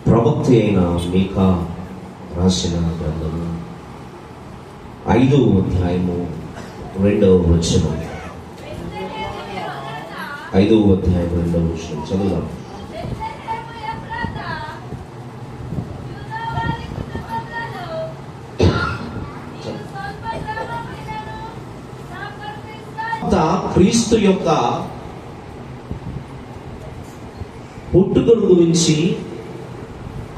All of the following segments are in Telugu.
ప్రవక్త అయిన మీకా రాసిన గ్రంథము 5వ అధ్యాయము 2వ వచనం. 5వ అధ్యాయం 2వ వచనం చదువుదాం. క్రీస్తు యొక్క పుట్టుకను గురించి,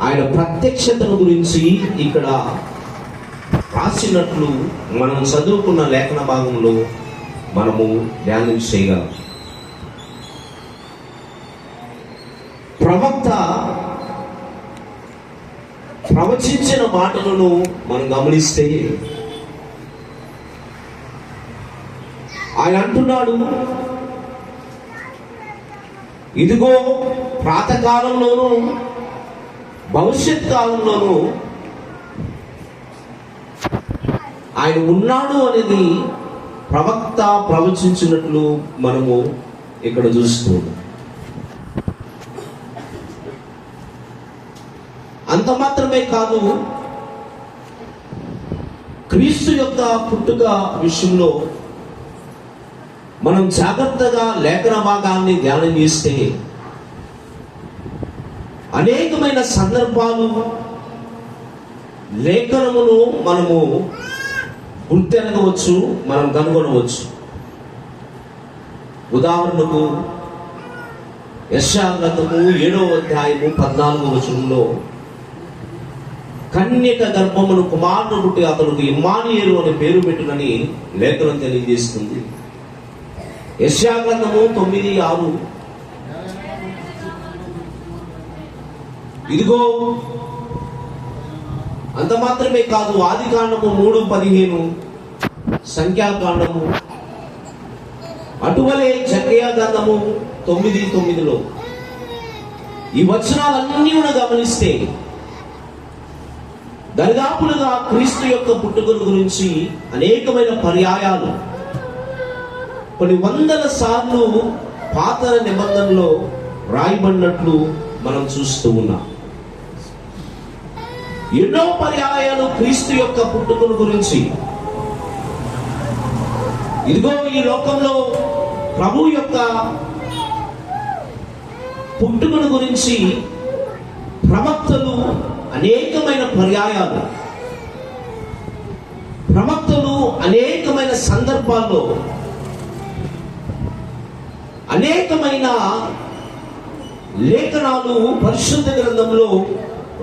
ఆయన ప్రత్యక్షతను గురించి ఇక్కడ రాసినట్లు మనం చదువుకున్న లేఖన భాగంలో మనము ధ్యానం చేయగలం. ప్రవక్త ప్రవచించిన మాటలను మనం గమనిస్తే ఆయన అంటున్నాడు, ఇదిగో ప్రాతకాలంలోనూ భవిష్యత్ కాలంలోనూ ఆయన ఉన్నాడు అనేది ప్రవక్త ప్రవచించినట్లు మనము ఇక్కడ చూస్తున్నాం. అంత మాత్రమే కాదు, క్రీస్తు యొక్క పుట్టుక విషయంలో మనం జాగ్రత్తగా లేఖన భాగాన్ని ధ్యానం చేస్తే అనేకమైన సందర్భాలు లేఖనమును మనము గుర్తెరగవచ్చు, మనం కనుగొనవచ్చు. ఉదాహరణకు యెషయా గ్రంథము 7వ అధ్యాయము 14వ వచనంలో కన్యక గర్భమును కుమారుడు పుట్టి అతనికి ఇమ్మానుయేలు అనే పేరు పెట్టునని లేఖనం తెలియజేస్తుంది. యెషయా గ్రంథము 9:6 ఇదిగో, అంత మాత్రమే కాదు, ఆదికాండము 3:15, సంఖ్యాకాండము, అటువలే జకర్యా గ్రంథము 9:9 ఈ వచనాలన్నీ కూడా గమనిస్తే దరిదాపులుగా క్రీస్తు యొక్క పుట్టుకను గురించి అనేకమైన పర్యాయాలు, కొన్ని వందల సార్లు పాత నిబంధనలో రాయబడినట్లు మనం చూస్తూ ఉన్నాం. ఎన్నో పర్యాయాలు క్రీస్తు యొక్క పుట్టుకను గురించి, ఇదిగో ఈ లోకంలో ప్రభు యొక్క పుట్టుకను గురించి ప్రవక్తలు అనేకమైన పర్యాయాలు, ప్రవక్తలు అనేకమైన సందర్భాల్లో అనేకమైన లేఖనాలు పరిశుద్ధ గ్రంథంలో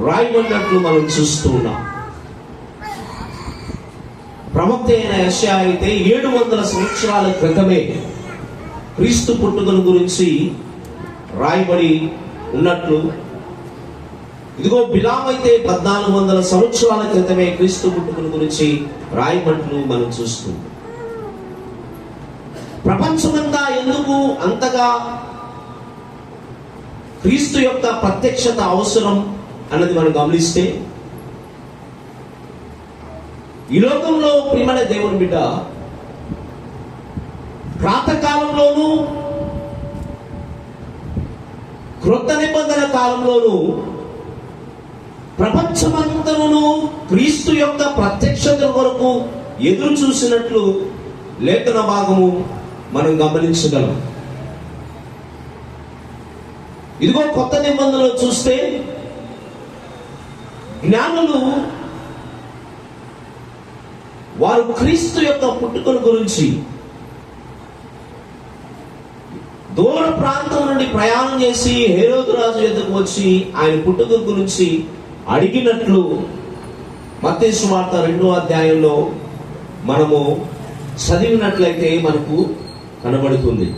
రాయబడినట్లు మనం చూస్తూ ఉన్నాం. ప్రవక్త అయిన యెషయా అయితే 700 సంవత్సరాల క్రితమే క్రీస్తు పుట్టుకను గురించి రాయబడి ఉన్నట్లు, ఇదిగో బిలాం అయితే 1400 సంవత్సరాల క్రితమే క్రీస్తు పుట్టుకను గురించి రాయబడినట్లు మనం చూస్తున్నాం. ప్రపంచమంతా ఎందుకు అంతగా క్రీస్తు యొక్క ప్రత్యక్షత అవసరం అన్నది మనం గమనిస్తే, ఈ లోకంలో ప్రియమైన దేవుని బిడ్డ, ప్రాతకాలంలోనూ క్రొత్త నిబంధన కాలంలోనూ ప్రపంచమంతను క్రీస్తు యొక్క ప్రత్యక్షత కొరకు ఎదురు చూసినట్లు లేఖన భాగము మనం గమనించగలం. ఇదిగో కొత్త నిబంధనలో చూస్తే జ్ఞానులు వారు క్రీస్తు యొక్క పుట్టుకను గురించి దూర ప్రాంతం నుండి ప్రయాణం చేసి హేరోదు రాజు ఎదురుకు వచ్చి ఆయన పుట్టుక గురించి అడిగినట్లు మత్తయి సువార్త 2వ అధ్యాయంలో మనము చదివినట్లయితే మనకు కనబడుతుంది.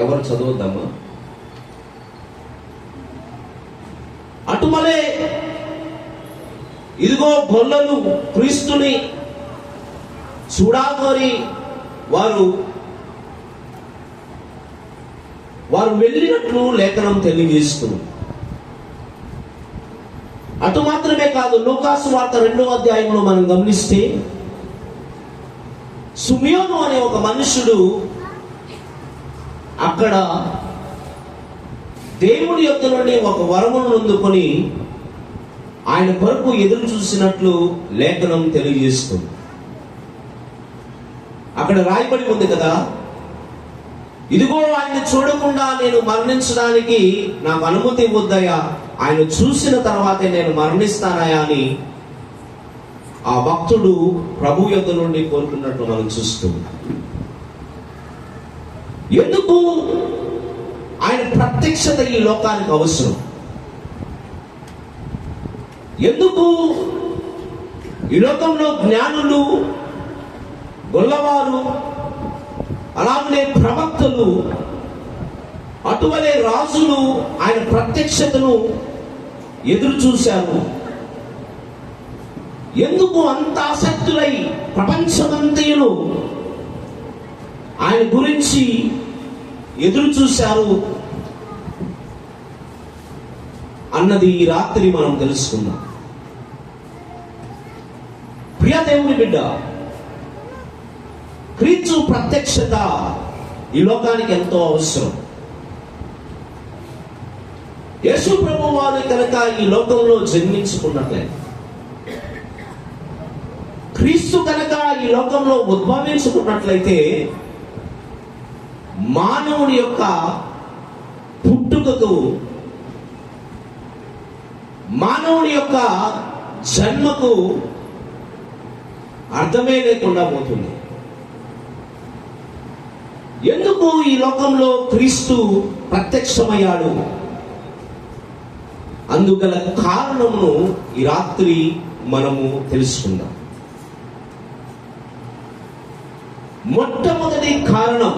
ఎవరు చదవద్దామా? అటుమలే ఇదిగో గొల్లలు క్రీస్తుని చూడాలని వారు వెళ్ళినట్లు లేఖనం తెలియజేస్తుంది. అటు మాత్రమే కాదు, లూకా సువార్త 2వ అధ్యాయంలో మనం గమనిస్తే సిమియోను అనే ఒక మనుషుడు అక్కడ దేవుని యొద్ద నుండి ఒక వరమును అందుకొని ఆయన కొరకు ఎదురు చూసినట్లు లేఖనం తెలియజేస్తుంది. అక్కడ రాయబడి ఉంది కదా, ఇదిగో ఆయన చూడకుండా నేను మరణించడానికి నాకు అనుమతి ఇవ్వద్దయా, ఆయన చూసిన తర్వాతే నేను మరణిస్తానయా అని ఆ భక్తుడు ప్రభు యొద్ద నుండి కోరుకున్నట్లు మనం చూస్తున్నాం. ఎందుకు ఆయన ప్రత్యక్షత ఈ లోకానికి అవసరం? ఎందుకు ఈ లోకంలో జ్ఞానులు, గొల్లవారు, అలాగే ప్రవక్తలు, అటువలే రాజులు ఆయన ప్రత్యక్షతను ఎదురు చూశారు? ఎందుకు అంత ఆసక్తులై ప్రపంచమంతయులు ఆయన గురించి ఎదురు చూశారు అన్నది ఈ రాత్రి మనం తెలుసుకుందాం. ప్రియ దేవుని బిడ్డ, క్రీస్తు ప్రత్యక్షత ఈ లోకానికి ఎంతో అవసరం. యేసు ప్రభు వారు కనుక ఈ లోకంలో జన్మించుకున్నట్లయితే, క్రీస్తు కనుక ఈ లోకంలో ఉద్భవించుకున్నట్లయితే, మానవుని యొక్క పుట్టుకకు, మానవుని యొక్క జన్మకు అర్థమే లేకుండా పోతుంది. ఎందుకు ఈ లోకంలో క్రీస్తు ప్రత్యక్షమయ్యాడు? అందుగల కారణమును ఈ రాత్రి మనము తెలుసుకుందాం. మొట్టమొదటి కారణం,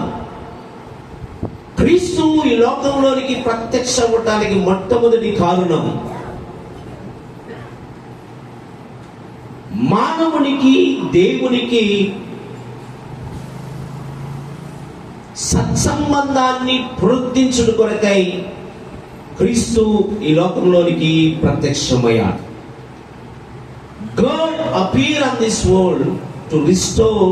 క్రీస్తు ఈ లోకంలోనికి ప్రత్యక్షమవడానికి మొట్టమొదటి కారణం, మానవునికి దేవునికి సత్సంబంధాన్ని పునరుద్ధరించుట కొరకై క్రీస్తు ఈ లోకంలోనికి ప్రత్యక్షమయ్యాడు. God appeared on this world to restore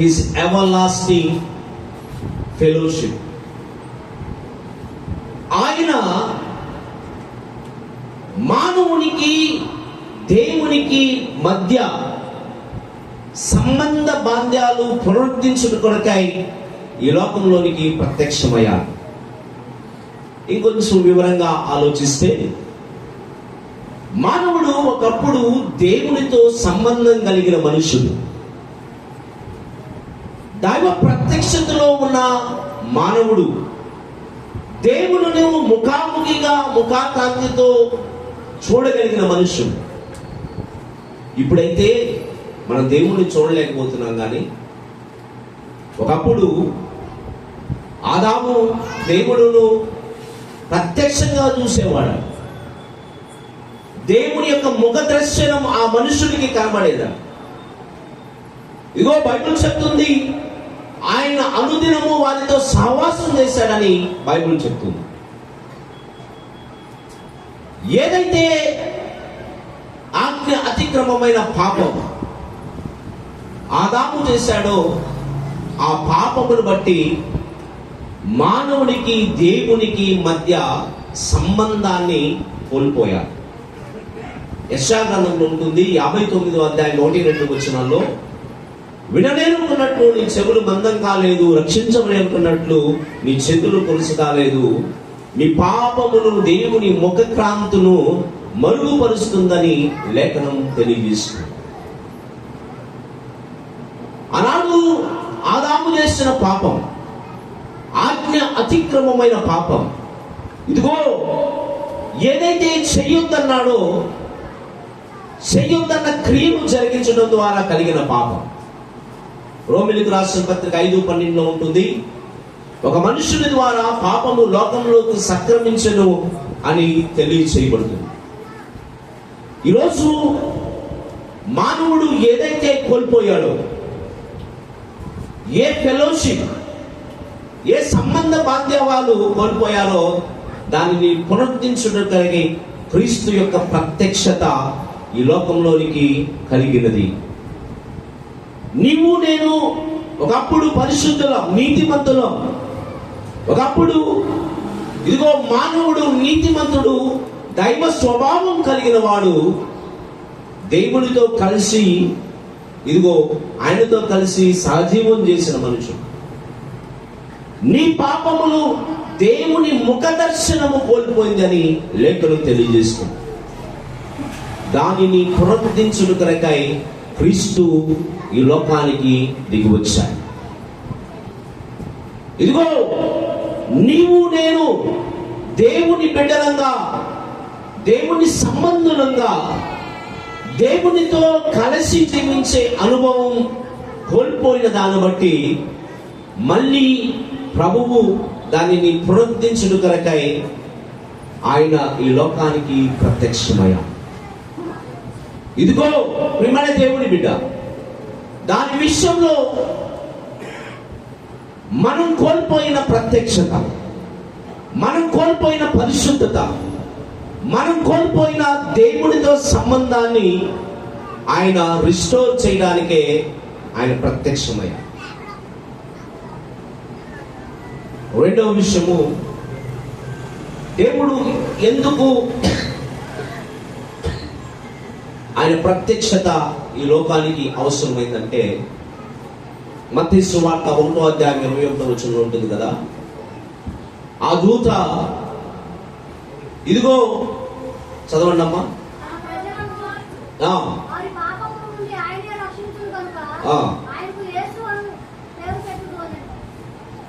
his everlasting fellowship. ఆయన మానవునికి దేవునికి మధ్య సంబంధ బాంధ్యాలు పునరుద్ధరించుట కొరకై ఈ లోకంలోనికి ప్రత్యక్షమయ్యాడు. ఇంకొంచెం వివరంగా ఆలోచిస్తే, మానవుడు ఒకప్పుడు దేవునితో సంబంధం కలిగిన మనుషుడు. దైవ ప్రత్యక్షతలో ఉన్న మానవుడు దేవుని ముఖాముఖిగా ముఖాకాంతితో చూడగలిగిన మనుషుడు. ఇప్పుడైతే మనం దేవుణ్ణి చూడలేకపోతున్నాం. కానీ ఒకప్పుడు ఆదాము దేవుడును ప్రత్యక్షంగా చూసేవాడు. దేవుని యొక్క ముఖ దర్శనం ఆ మనుషుడికి కనబడేదా? ఇగో బైబిల్ చెప్తుంది, ఆయన అనుదినము వారితో సహవాసం చేశాడని బైబిల్ చెప్తుంది. ఏదైతే ఆజ్ఞ అతిక్రమమైన పాపం ఆదాము చేశాడో, ఆ పాపమును బట్టి మానవునికి దేవునికి మధ్య సంబంధాన్ని కోల్పోయాడు. యెషయా గ్రంథంలో ఉంటుంది 59వ అధ్యాయం 1-2 వచనాల్లో, విననేనుకున్నట్లు నీ చెవులు మందం కాలేదు, రక్షించమనేనుకున్నట్లు నీ చేతులు కొలుసు కాలేదు, నీ పాపమును దేవుని ముఖక్రాంతును మరుగుపరుస్తుందని లేఖనం తెలియజేస్తుంది. ఆనాడు ఆదాము చేసిన పాపం ఆజ్ఞ అతిక్రమమైన పాపం. ఇదిగో ఏదైతే చెయ్యొద్దన్నాడో, చెయ్యొద్దన్న క్రియను జరిగించడం ద్వారా కలిగిన పాపం. రోమిలికి రాసిన పత్రిక 5:12 ఉంటుంది, ఒక మనుషుని ద్వారా పాపము లోకంలోకి సంక్రమించెను అని తెలియచేయబడుతుంది. ఈరోజు మానవుడు ఏదైతే కోల్పోయాడో, ఏ ఫెలోషిప్, ఏ సంబంధ బాంధవ్యాలు కోల్పోయారో దానిని పునరుద్ధరించడానికి క్రీస్తు యొక్క ప్రత్యక్షత ఈ లోకంలోనికి కలిగినది. నీవు నేను ఒకప్పుడు పరిశుద్ధులం, నీతిమంతులం, ఒకప్పుడు ఇదిగో మానవుడు నీతిమంతుడు, దైవ స్వభావం కలిగిన వాడు, దేవునితో కలిసి ఇదిగో ఆయనతో కలిసి సహజీవం చేసిన మనుషుడు. నీ పాపములు దేవుని ముఖ దర్శనము కోల్పోయిందని లేఖనం తెలియజేస్తుంది. దానిని పునరుద్ధరించుట కొరకై క్రీస్తు ఈ లోకానికి దిగి వచ్చాడు. ఇదిగో నీవు నేను దేవుని బిడ్డలంగా, దేవుని సంబంధులంగా, దేవునితో కలిసి జీవించే అనుభవం కోల్పోయిన దాన్ని బట్టి మళ్ళీ ప్రభువు దానిని పునరుద్ధరించుట కొరకై ఆయన ఈ లోకానికి ప్రత్యక్షమయ్యాడు. ఇదిగో ప్రియమైన దేవుని బిడ్డ, దాని విషయంలో మనం కోల్పోయిన ప్రత్యక్షత, మనం కోల్పోయిన పరిశుద్ధత, మనం కోల్పోయిన దేవుడితో సంబంధాన్ని ఆయన రిస్టోర్ చేయడానికే ఆయన ప్రత్యక్షమయ్యాడు. రెండవ విషయము, దేవుడు ఎందుకు ఆయన ప్రత్యక్షత ఈ లోకానికి అవసరమైందంటే, మత్తయి సువార్త 1:21 ఉంటుంది కదా, ఆ దూత ఇదిగో చదవండి అమ్మా.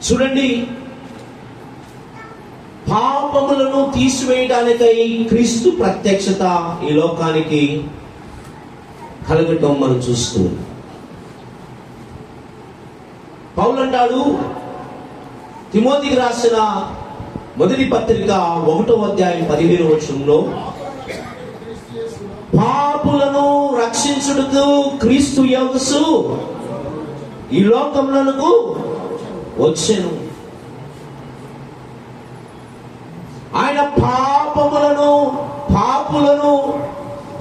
చూడండి, పాపములను తీసివేయడానికై క్రీస్తు ప్రత్యక్షత ఈ లోకానికి కలగటం మనం చూస్తూ పౌలు అంటాడు తిమోతికి రాసిన మొదటి పత్రిక 1:15 పాపులను రక్షించుటకు క్రీస్తు యేసు ఈ లోకములకు వచ్చెను. ఆయన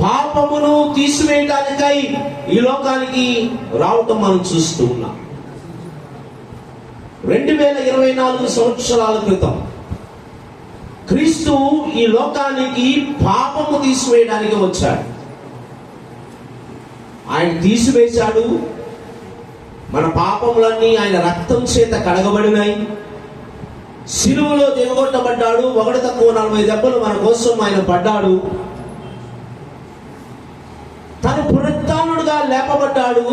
పాపమును తీసివేయడానికై ఈ లోకానికి రావటం మనం చూస్తూ ఉన్నాం. 2024 సంవత్సరాల క్రితం క్రీస్తు ఈ లోకానికి పాపము తీసివేయడానికి వచ్చాడు. ఆయన తీసివేశాడు. మన పాపములన్నీ ఆయన రక్తం చేత కడగబడినాయి. సిలువలో దిగగొట్టబడ్డాడు. 1-40 దెబ్బలు మన కోసం ఆయన పడ్డాడు. తను పునరుత్థానుడుగా లేపబడ్డాడు.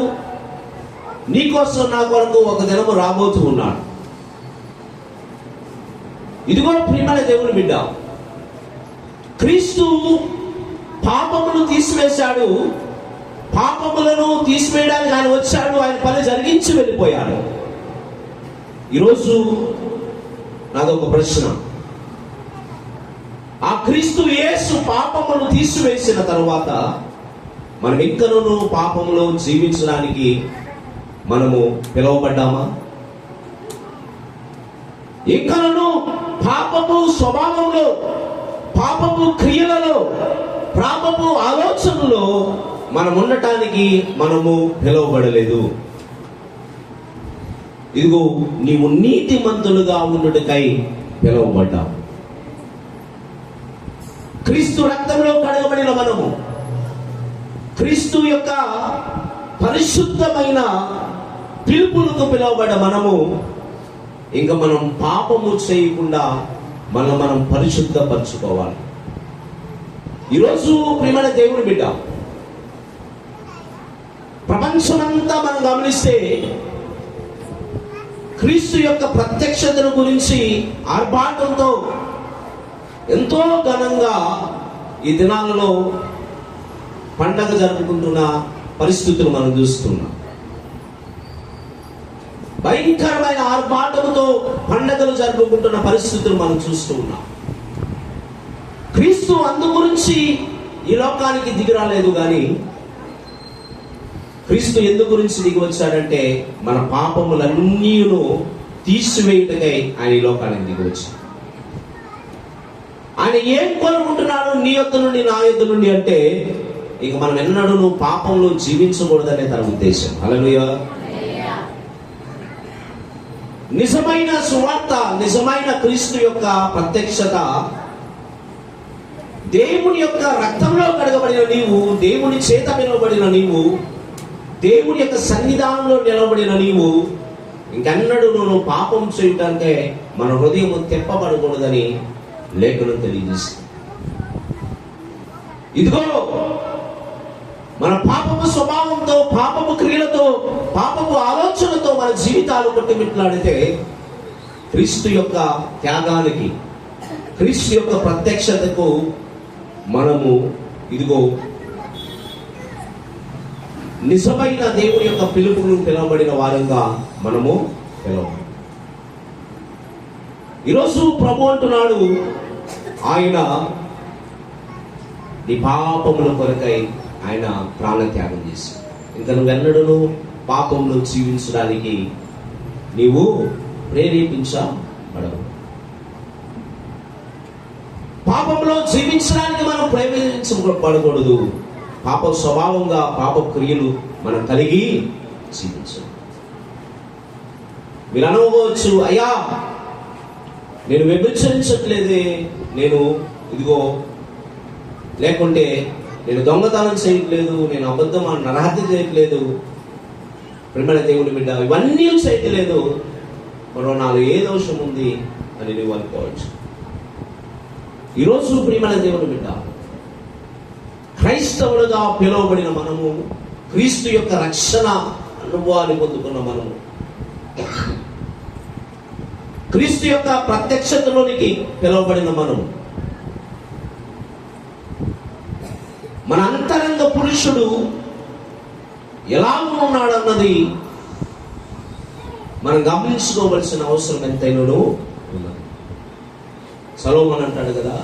నీకోసం నా కొరకు ఒక దినము రాబోతూ ఉన్నాడు. ఇదిగో ప్రియమైన దేవుని బిడ్డ, క్రీస్తు పాపమును తీసివేశాడు. పాపములను తీసివేయడానికి ఆయన వచ్చాడు. ఆయన పని జరిగించి వెళ్ళిపోయాడు. ఈరోజు నాదొక ప్రశ్న, ఆ క్రీస్తు యేసు పాపమును తీసివేసిన తరువాత మనం ఇంకనూ పాపములో జీవించడానికి మనము పిలువబడ్డామా? ఇంకనూ పాపపు స్వభావంలో, పాపపు క్రియలలో, పాపపు ఆలోచనలో మనం ఉండటానికి మనము పిలువబడలేదు. ఇదిగో నీవు నీతిమంతులుగా ఉండుటకై పిలువబడ్డావు. క్రీస్తు రక్తంలో కడగబడిన మనము, క్రీస్తు యొక్క పరిశుద్ధమైన పిలుపులకు పిలువబడ్డ మనము ఇంకా మనం పాపము చేయకుండా మనం పరిశుద్ధపరచుకోవాలి. ఈరోజు ప్రియమైన దేవుని బిడ్డ, ప్రపంచమంతా మనం గమనిస్తే క్రీస్తు యొక్క ప్రత్యక్షతను గురించి ఆర్భాటంతో ఎంతో ఘనంగా ఈ దినాలలో పండగ జరుపుకుంటున్న పరిస్థితులు మనం చూస్తున్నాం. భయంకరమైన ఆర్భాటంతో పండగలు జరుపుకుంటున్న పరిస్థితులు మనం చూస్తూ ఉన్నాం. క్రీస్తు అందు గురించి ఈ లోకానికి దిగి రాలేదు, కానీ క్రీస్తు ఎందు గురించి దిగి వచ్చాడంటే మన పాపములన్నీ తీసివేయుటకై ఆయన ఈ లోకానికి దిగి వచ్చాడు. ఆయన ఏం కోరుకుంటున్నాడు నీ యొద్ద నుండి, నా యొద్ద నుండి అంటే, ఇక మనం ఎన్నడూ పాపంలో జీవించకూడదనే తన ఉద్దేశం. హల్లెలూయా. నిజమైన సువార్త, నిజమైన క్రీస్తు యొక్క ప్రత్యక్షత, దేవుని యొక్క రక్తంలో కడగబడిన నీవు, దేవుని చేత పిలువబడిన నీవు, దేవుని యొక్క సన్నిధానంలో నిలబడిన నీవు ఇంకెన్నడూ నువ్వు పాపం చేయటానికే మన హృదయం తెప్పబడకూడదని లేఖనం తెలియజేస్తుంది. ఇదిగో మన పాపపు స్వభావంతో, పాపపు క్రియలతో, పాపపు ఆలోచనతో మన జీవితాలు కొట్టుమిట్లాడితే క్రీస్తు యొక్క త్యాగానికి, క్రీస్తు యొక్క ప్రత్యక్షతకు మనము ఇదిగో నిజమైన దేవుని యొక్క పిలుపును పిలువబడిన వారంగా మనము పిలవబడి. ఈరోజు ప్రభు అంటున్నాడు, ఆయన నీ పాపముల కొరకై ఆయన ప్రాణత్యాగం చేశాడు. ఇంకా నువ్వెన్నడూ పాపంలో జీవించడానికి నీవు ప్రేరేపించబడవు. పాపంలో జీవించడానికి మనం ప్రేరేపించబడకూడదు. పాప స్వభావంగా పాప క్రియలు మనం కలిగి జీవించాలి. మీరు అనుకోవచ్చు, అయ్యా నేను వ్యభిచరించట్లేదే, నేను ఇదిగో లేకుంటే నేను దొంగతనం చేయట్లేదు, నేను అబద్ధం నరహత్య చేయట్లేదు, ప్రేమ దేవుని బిడ్డ ఇవన్నీ చేయట్లేదు, మరో నాలో ఏ దోషం ఉంది అని నువ్వు అనుకోవచ్చు. ఈరోజు ప్రియమైన దేవుని బిడ్డ, క్రైస్తవులుగా పిలువబడిన మనము, క్రీస్తు యొక్క రక్షణ అనుభవాన్ని పొందుకున్న మనము, క్రీస్తు యొక్క ప్రత్యక్షతలోనికి పిలువబడిన మనము, మన అంతరంగ పురుషుడు ఎలా ఉన్నాడన్నది మనం గమనించుకోవలసిన అవసరం ఎంతైనా ఉన్నది. సొలొమోను అంటాడు కదా,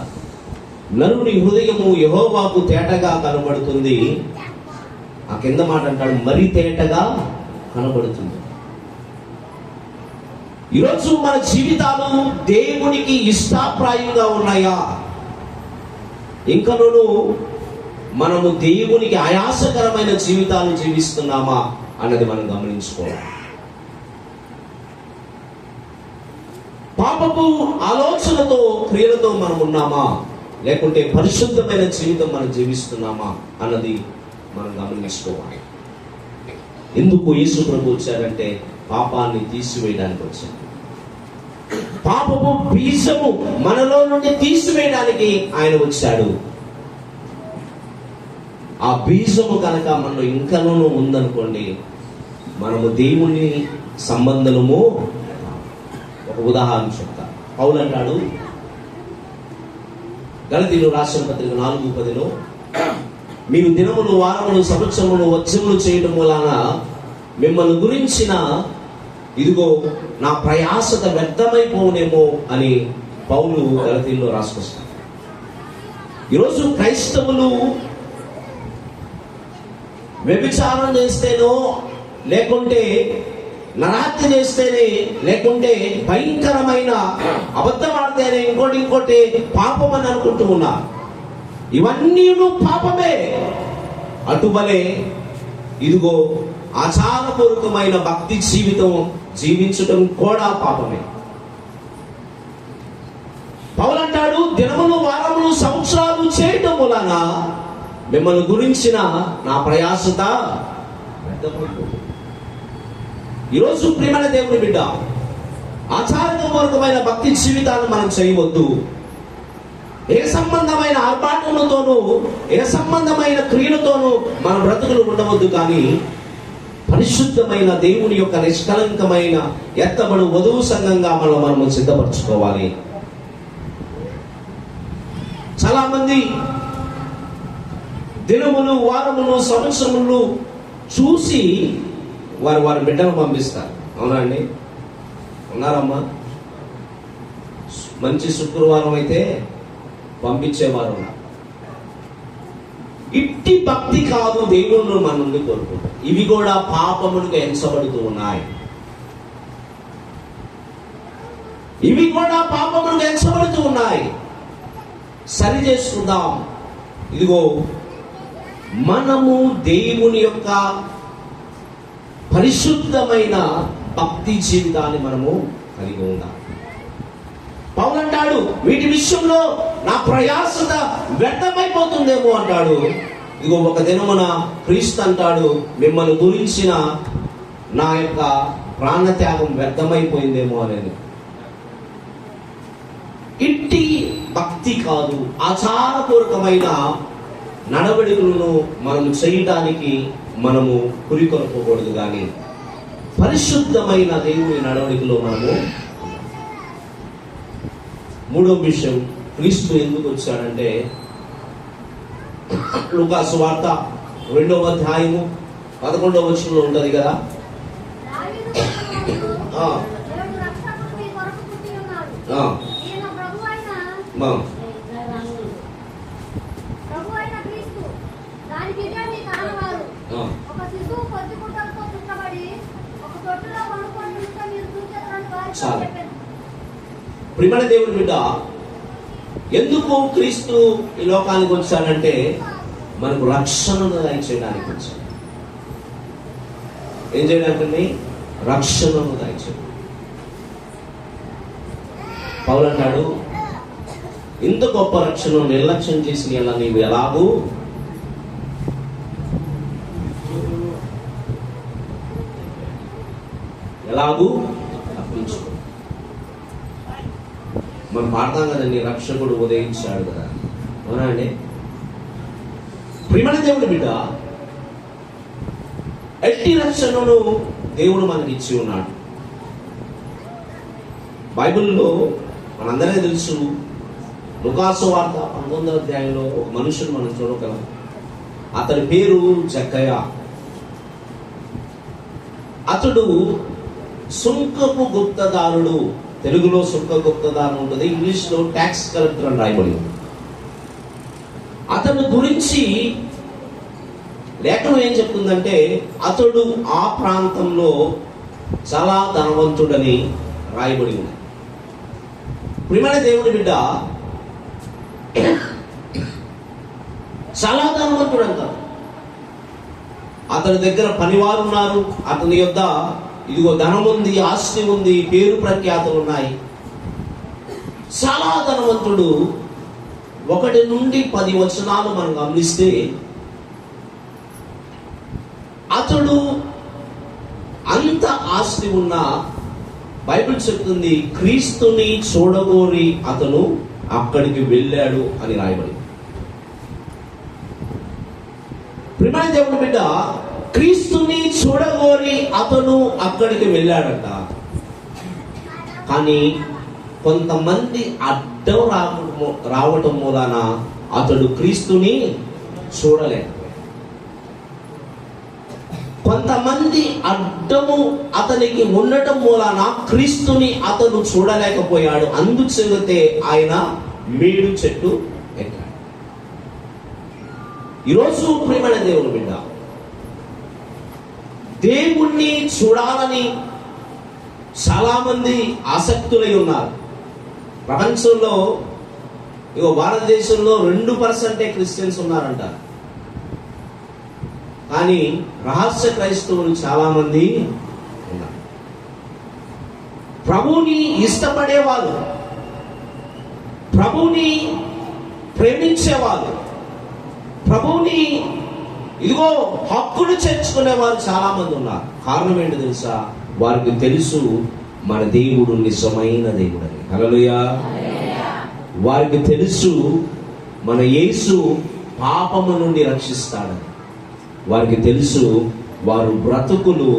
నరుని హృదయము యెహోవాకు తేటగా కనబడుతుంది, ఆ కింద మాట అంటాడు మరి తేటగా కనబడుతుంది. ఈరోజు మన జీవితాలు దేవునికి ఇష్టాప్రాయంగా ఉన్నాయా, ఇంకనూ మనము దేవునికి ఆయాసకరమైన జీవితాలు జీవిస్తున్నామా అన్నది మనం గమనించుకోవాలి. పాపపు ఆలోచనతో, క్రియలతో మనం ఉన్నామా, లేకుంటే పరిశుద్ధమైన జీవితం మనం జీవిస్తున్నామా అన్నది మనం గమనించుకోవాలి. ఎందుకు యేసు ప్రభు వచ్చారంటే పాపాన్ని తీసివేయడానికి వచ్చారు. పాపపు బీజము మనలో నుండి తీసివేయడానికి ఆయన వచ్చాడు. ఆ బీజము కనుక మనలో ఇంకనూ ఉందనుకోండి, మనము దేవుని సంబంధము. ఒక ఉదాహరణ చెప్తా. పౌలు అంటాడు గలతీయులు రాసిన పత్రిక 4:10, మీరు దినములు, వారములు, సంవత్సరములు, వచ్చములు చేయడం వలన మిమ్మల్ని గురించిన ఇదిగో నా ప్రయాసత వ్యర్థమైపోనేమో అని పౌలు గలతీయుల్లో రాసుకొస్తాడు. ఈరోజు క్రైస్తవులు వ్యభిచారం చేస్తేనో, లేకుంటే నరహత్య చేస్తేనే, లేకుంటే భయంకరమైన అబద్ధం ఆడితేనే ఇంకోటి పాపం అని అనుకుంటూ ఉన్నారు. ఇవన్నీ పాపమే. అటువలే ఇదిగో ఆచారపూర్వకమైన భక్తి జీవితం జీవించటం కూడా పాపమే. పౌలు అంటాడు, దినములు, వారములు, సంవత్సరాలు చేయటం వలన మిమ్మల్ని గురించిన నా ప్రయాసత వ్యర్థమైపోతుంది. ఈరోజు ప్రియమైన దేవుని బిడ్డ, ఆచారపూర్వకమైన భక్తి జీవితాన్ని మనం చేయవద్దు. ఏ సంబంధమైన ఆర్భాటములతోనూ, ఏ సంబంధమైన క్రియలతోనూ మన బ్రతుకులు ఉండవద్దు. కానీ పరిశుద్ధమైన దేవుని యొక్క నిష్కలంకమైన ఎత్తబడు వధువు సంఘంగా మనము సిద్ధపరచుకోవాలి. చాలా మంది దినములు, వారములు, సంవత్సరములు చూసి వారి బిడ్డను పంపిస్తారు. అవునా అండి? ఉన్నారమ్మా? మంచి శుక్రవారం అయితే పంపించేవారు. ఇట్టి భక్తి కాదు దేవుళ్ళు మన నుండి కోరుకుంటారు. ఇవి కూడా పాపములకు ఎంచబడుతూ ఉన్నాయి. ఇవి కూడా పాపములకు ఎంచబడుతూ ఉన్నాయి. సరి చేసుకుందాం. ఇదిగో మనము దేవుని యొక్క పరిశుద్ధమైన భక్తి జీవితాన్ని మనము కలిగి ఉండాలి. పౌలు అంటాడు, వీటి విషయంలో నా ప్రయాసత వ్యర్థమైపోతుందేమో అంటాడు. ఇదిగో ఒక దినమున క్రీస్తు అంటాడు, మిమ్మల్ని గురించిన నా యొక్క ప్రాణత్యాగం వ్యర్థమైపోయిందేమో అనేది. ఇట్టి భక్తి కాదు, ఆచారపూర్వకమైన నడవడికలను మనం చేయటానికి మనము పురికొల్పకూడదు, కానీ పరిశుద్ధమైన దేవుని నడవడికలో మనము. మూడో విషయం, క్రీస్తు ఎందుకు వచ్చాడంటే, లూకా సువార్త 2వ అధ్యాయము 11వ వచనంలో ఉంటది కదా. ప్రియమైన దేవుని బిడ్డ, ఎందుకు క్రీస్తు ఈ లోకానికి వచ్చాడంటే మనకు రక్షణను దయచేయడానికి వచ్చాడు. ఏం చేయడానికి? రక్షణను దయచేయడం. పౌలు అంటాడు, ఇంత గొప్ప రక్షణను నిర్లక్ష్యం చేసి ఎలా నీవు ఎలాగూ తప్పించుకో. మనం పాడతాం కదండి, రక్షకుడు ఉదయించాడు కదా, అవునా అండి? ప్రియమైన దేవుడి బిడ్డ, ఎట్టి రక్షణను దేవుడు మనకి ఇచ్చి ఉన్నాడు. బైబిల్లో మనందరికీ తెలుసు, లూకా సువార్త 19వ అధ్యాయంలో ఒక మనుషుడు మనం చూడగలం. అతని పేరు జక్కయ్య. అతడు సుంకపు గుప్తదారుడు. తెలుగులో సుంక గుప్తదారు ఉంటుంది, ఇంగ్లీష్లో ట్యాక్స్ కలెక్టర్ అని రాయబడి. అతని గురించి లేఖనం ఏం చెప్తుందంటే, అతడు ఆ ప్రాంతంలో చాలా ధనవంతుడని రాయబడి ఉంది. ప్రియమైన దేవుని బిడ్డ, చాలా ధనవంతుడు అంటారు. అతని దగ్గర పనివారు ఉన్నారు, అతని యొద్ద ఇదిగో ధనం ఉంది, ఆస్తి ఉంది, పేరు ప్రఖ్యాతులు ఉన్నాయి. చాలా ధనవంతుడు. 1 నుండి 10 వచనాలు మనం గమనిస్తే, అతడు అంత ఆస్తి ఉన్నా బైబిల్ చెప్తుంది, క్రీస్తుని చూడగోరి అతను అక్కడికి వెళ్ళాడు అని రాయబడి. ప్రియమైన దేవుని బిడ్డ, క్రీస్తుని చూడగోరి అతను అక్కడికి వెళ్ళాడట. కానీ కొంతమంది అడ్డం రావటం మూలాన అతడు క్రీస్తుని చూడలేక, కొంతమంది అడ్డము అతనికి ఉండటం మూలాన క్రీస్తుని అతను చూడలేకపోయాడు. అందుచేతే ఆయన మేడు చెట్టు ఎక్కాడు. ఈరోజు ప్రియమైన దేవుని బిడ్డ, దేవుణ్ణి చూడాలని చాలా మంది ఆసక్తులై ఉన్నారు. ప్రపంచంలో భారతదేశంలో 2% క్రిస్టియన్స్ ఉన్నారంట. కానీ రహస్య క్రైస్తవులు చాలా మంది ఉన్నారు. ప్రభువుని ఇష్టపడేవాళ్ళు, ప్రభువుని ప్రేమించేవాళ్ళు, ప్రభువుని ఇదిగో హక్కులు చేర్చుకునే వారు చాలా మంది ఉన్నారు. కారణం ఏంటో తెలుసా? వారికి తెలుసు మన దేవుడు నిజమైన దేవుడని. హల్లెలూయా. వారికి తెలుసు మన యేసు పాపము నుండి రక్షిస్తాడని. వారికి తెలుసు వారు బ్రతుకులు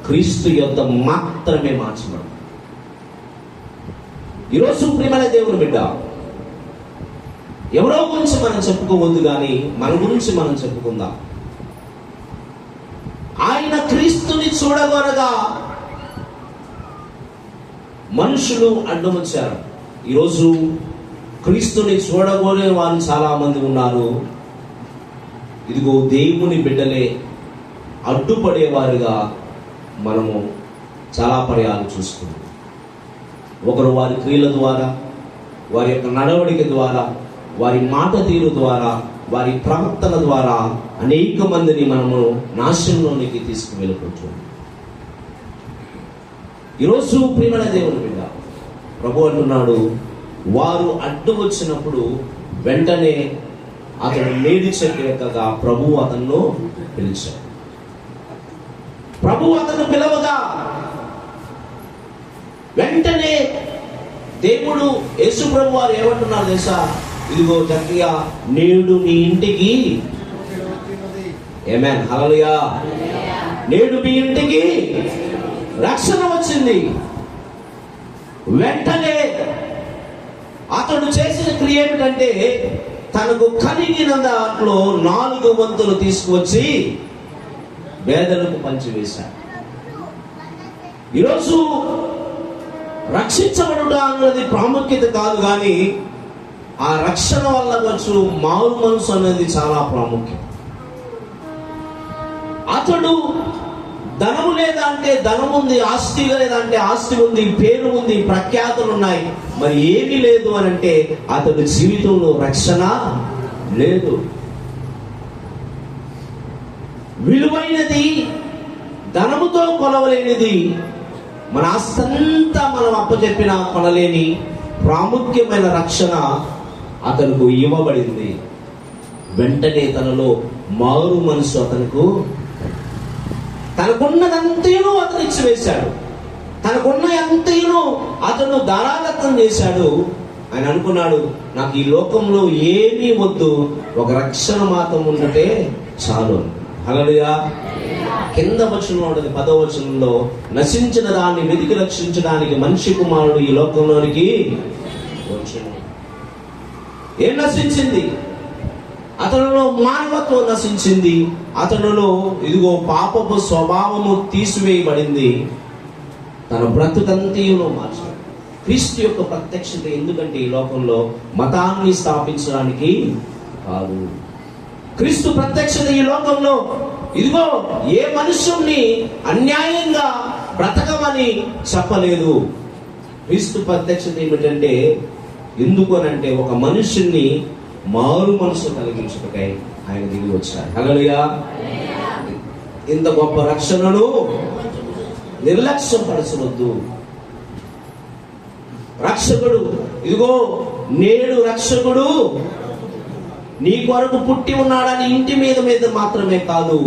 క్రీస్తు యొద్ద మాత్రమే మార్చబడు. ఈరోజు ప్రియమైన దేవుని బిడ్డ, ఎవరో గురించి మనం చెప్పుకోవద్దు, కానీ మన గురించి మనం చెప్పుకుందాం. ఆయన క్రీస్తుని చూడగొనగా మనుషులు అడ్డం వచ్చారు. ఈరోజు క్రీస్తుని చూడగోనే వాళ్ళు చాలా మంది ఉన్నారు. ఇదిగో దేవుని బిడ్డలే అడ్డుపడేవారుగా మనము చాలా పర్యాలు చూస్తున్నాం. ఒకరు వారి క్రియల ద్వారా, వారి యొక్క నడవడిక ద్వారా, వారి మాట తీరు ద్వారా, వారి ప్రవర్తన ద్వారా అనేక మందిని మనము నాశనంలోనికి తీసుకువెళ్ళిపోతున్నాం. ఈరోజు ప్రియమైన దేవుని బిడ్డ, ప్రభు అంటున్నాడు, వారు అడ్డు వచ్చినప్పుడు వెంటనే అతడు మేడి చెట్టు ఎక్కగా ప్రభు అతన్ని పిలిచాడు. ప్రభు అతను పిలవగా వెంటనే దేవుడు యేసు ప్రభు వారు ఏమంటున్నారు తెలుసా? ఇదిగో జక్కయ్య, నేడు నీ ఇంటికి, ఆమేన్, హల్లెలూయా, నేడు మీ ఇంటికి రక్షణ వచ్చింది. వెంటనే అతడు చేసిన క్రియ ఏమిటంటే, తనకు కలిగిన దాంట్లో 4 వంతులు తీసుకువచ్చి పేదలకు పంచివేశాడు. ఈరోజు రక్షించబడుట అన్నది ప్రాముఖ్యత కాదు, కానీ ఆ రక్షణ వల్ల వచ్చు మారు మనసు అనేది చాలా ప్రాముఖ్యం. అతడు ధనము లేదా అంటే ధనం ఉంది, ఆస్తి లేదా అంటే ఆస్తి ఉంది, పేరు ఉంది, ప్రఖ్యాతులు ఉన్నాయి, మరి ఏమీ లేదు అని అంటే అతడి జీవితంలో రక్షణ లేదు. విలువైనది ధనముతో కొలవలేనిది, మన ఆస్తంతా మనం అప్పచెప్పినా కొనలేని ప్రాముఖ్యమైన రక్షణ అతనికి ఇవ్వబడింది. వెంటనే తనలో మారు మనసు అతనుకు, తనకున్నదంతయును అతను ఇచ్చివేశాడు, తనకున్న అంతయును అతను ధారాదత్తం చేశాడు. ఆయన అనుకున్నాడు, నాకు ఈ లోకంలో ఏమీ వద్దు, ఒక రక్షణ మాత్రం ఉన్నట్టే చాలు. హల్లెలూయా. కింద వచనంలో ఉన్నది, 10వ వచనంలో, నశించిన దాన్ని వెతికి రక్షించడానికి మనిషి కుమారుడు ఈ లోకంలోనికి వచ్చాడు. ఏం నశించింది? అతనిలో మానవత్వం నశించింది. అతనిలో ఇదిగో పాపపు స్వభావము తీసివేయబడింది. తన బ్రతుకంతయును మార్చాడు. క్రీస్తు యొక్క ప్రత్యక్షత ఎందుకంటే ఈ లోకంలో మతాన్ని స్థాపించడానికి కాదు. క్రీస్తు ప్రత్యక్షత ఈ లోకంలో ఇదిగో ఏ మనుషుణ్ణి అన్యాయంగా బ్రతకమని చెప్పలేదు. క్రీస్తు ప్రత్యక్షత ఏమిటంటే, ఎందుకు అనంటే ఒక మనుషుణ్ణి మారు మనసు కలిగించుటకై ఆయన దిగి వచ్చారు. హల్లెలూయా. ఇంత గొప్ప రక్షణను నిర్లక్ష్యం పరచవద్దు. రక్షకుడు ఇదిగో నేడు రక్షకుడు నీ కొరకు పుట్టి ఉన్నాడని ఇంటి మీద మాత్రమే కాదు,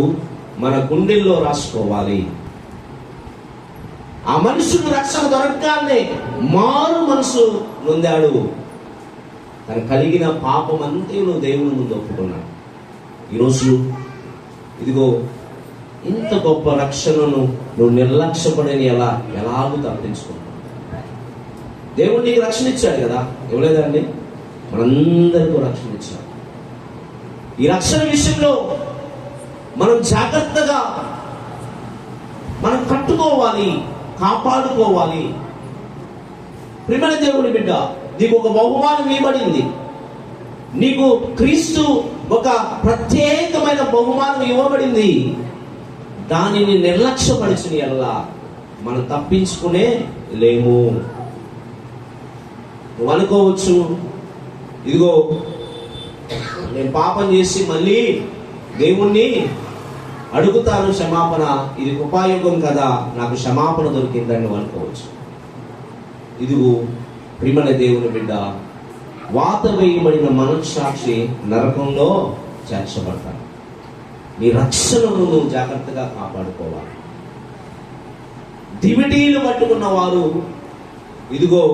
మన గుండెల్లో రాసుకోవాలి. ఆ మనుషుడు రక్షణ దొరకగానే మారు మనసు నొందాడు. తను కలిగిన పాపం అంతే నువ్వు దేవుని ముందు ఒప్పుకున్నాడు. ఈరోజు ఇదిగో ఇంత గొప్ప రక్షణను నువ్వు నిర్లక్ష్యపడని ఎలాగూ తప్పించుకున్నావు. దేవుడు నీకు రక్షణ ఇచ్చాడు కదా, ఇవ్వలేదండి? మనందరికీ రక్షణ ఇచ్చాడు. ఈ రక్షణ విషయంలో మనం జాగ్రత్తగా మనం కట్టుకోవాలి, కాపాడుకోవాలి. ప్రియమైన దేవుని బిడ్డ, నీకు ఒక బహుమానం ఇవ్వబడింది. నీకు క్రీస్తు ఒక ప్రత్యేకమైన బహుమానం ఇవ్వబడింది. దానిని నిర్లక్ష్యపరిచిన ఎల్లా మనం తప్పించుకునే లేము. నువ్వు అనుకోవచ్చు, ఇదిగో నేను పాపం చేసి మళ్ళీ దేవుణ్ణి అడుగుతాను క్షమాపణ, ఇది కృపాయుగం కదా, నాకు క్షమాపణ దొరికిందని నువ్వు అనుకోవచ్చు. ఇదిగో ప్రియమైన దేవుని బిడ్డ, వాత వేయబడిన మనస్సాక్షి నరకంలో చేర్చబడతాడు. నీ రక్షణను నువ్వు జాగ్రత్తగా కాపాడుకోవాలి. దివిటీలు పట్టుకున్న వారు ఇదిగో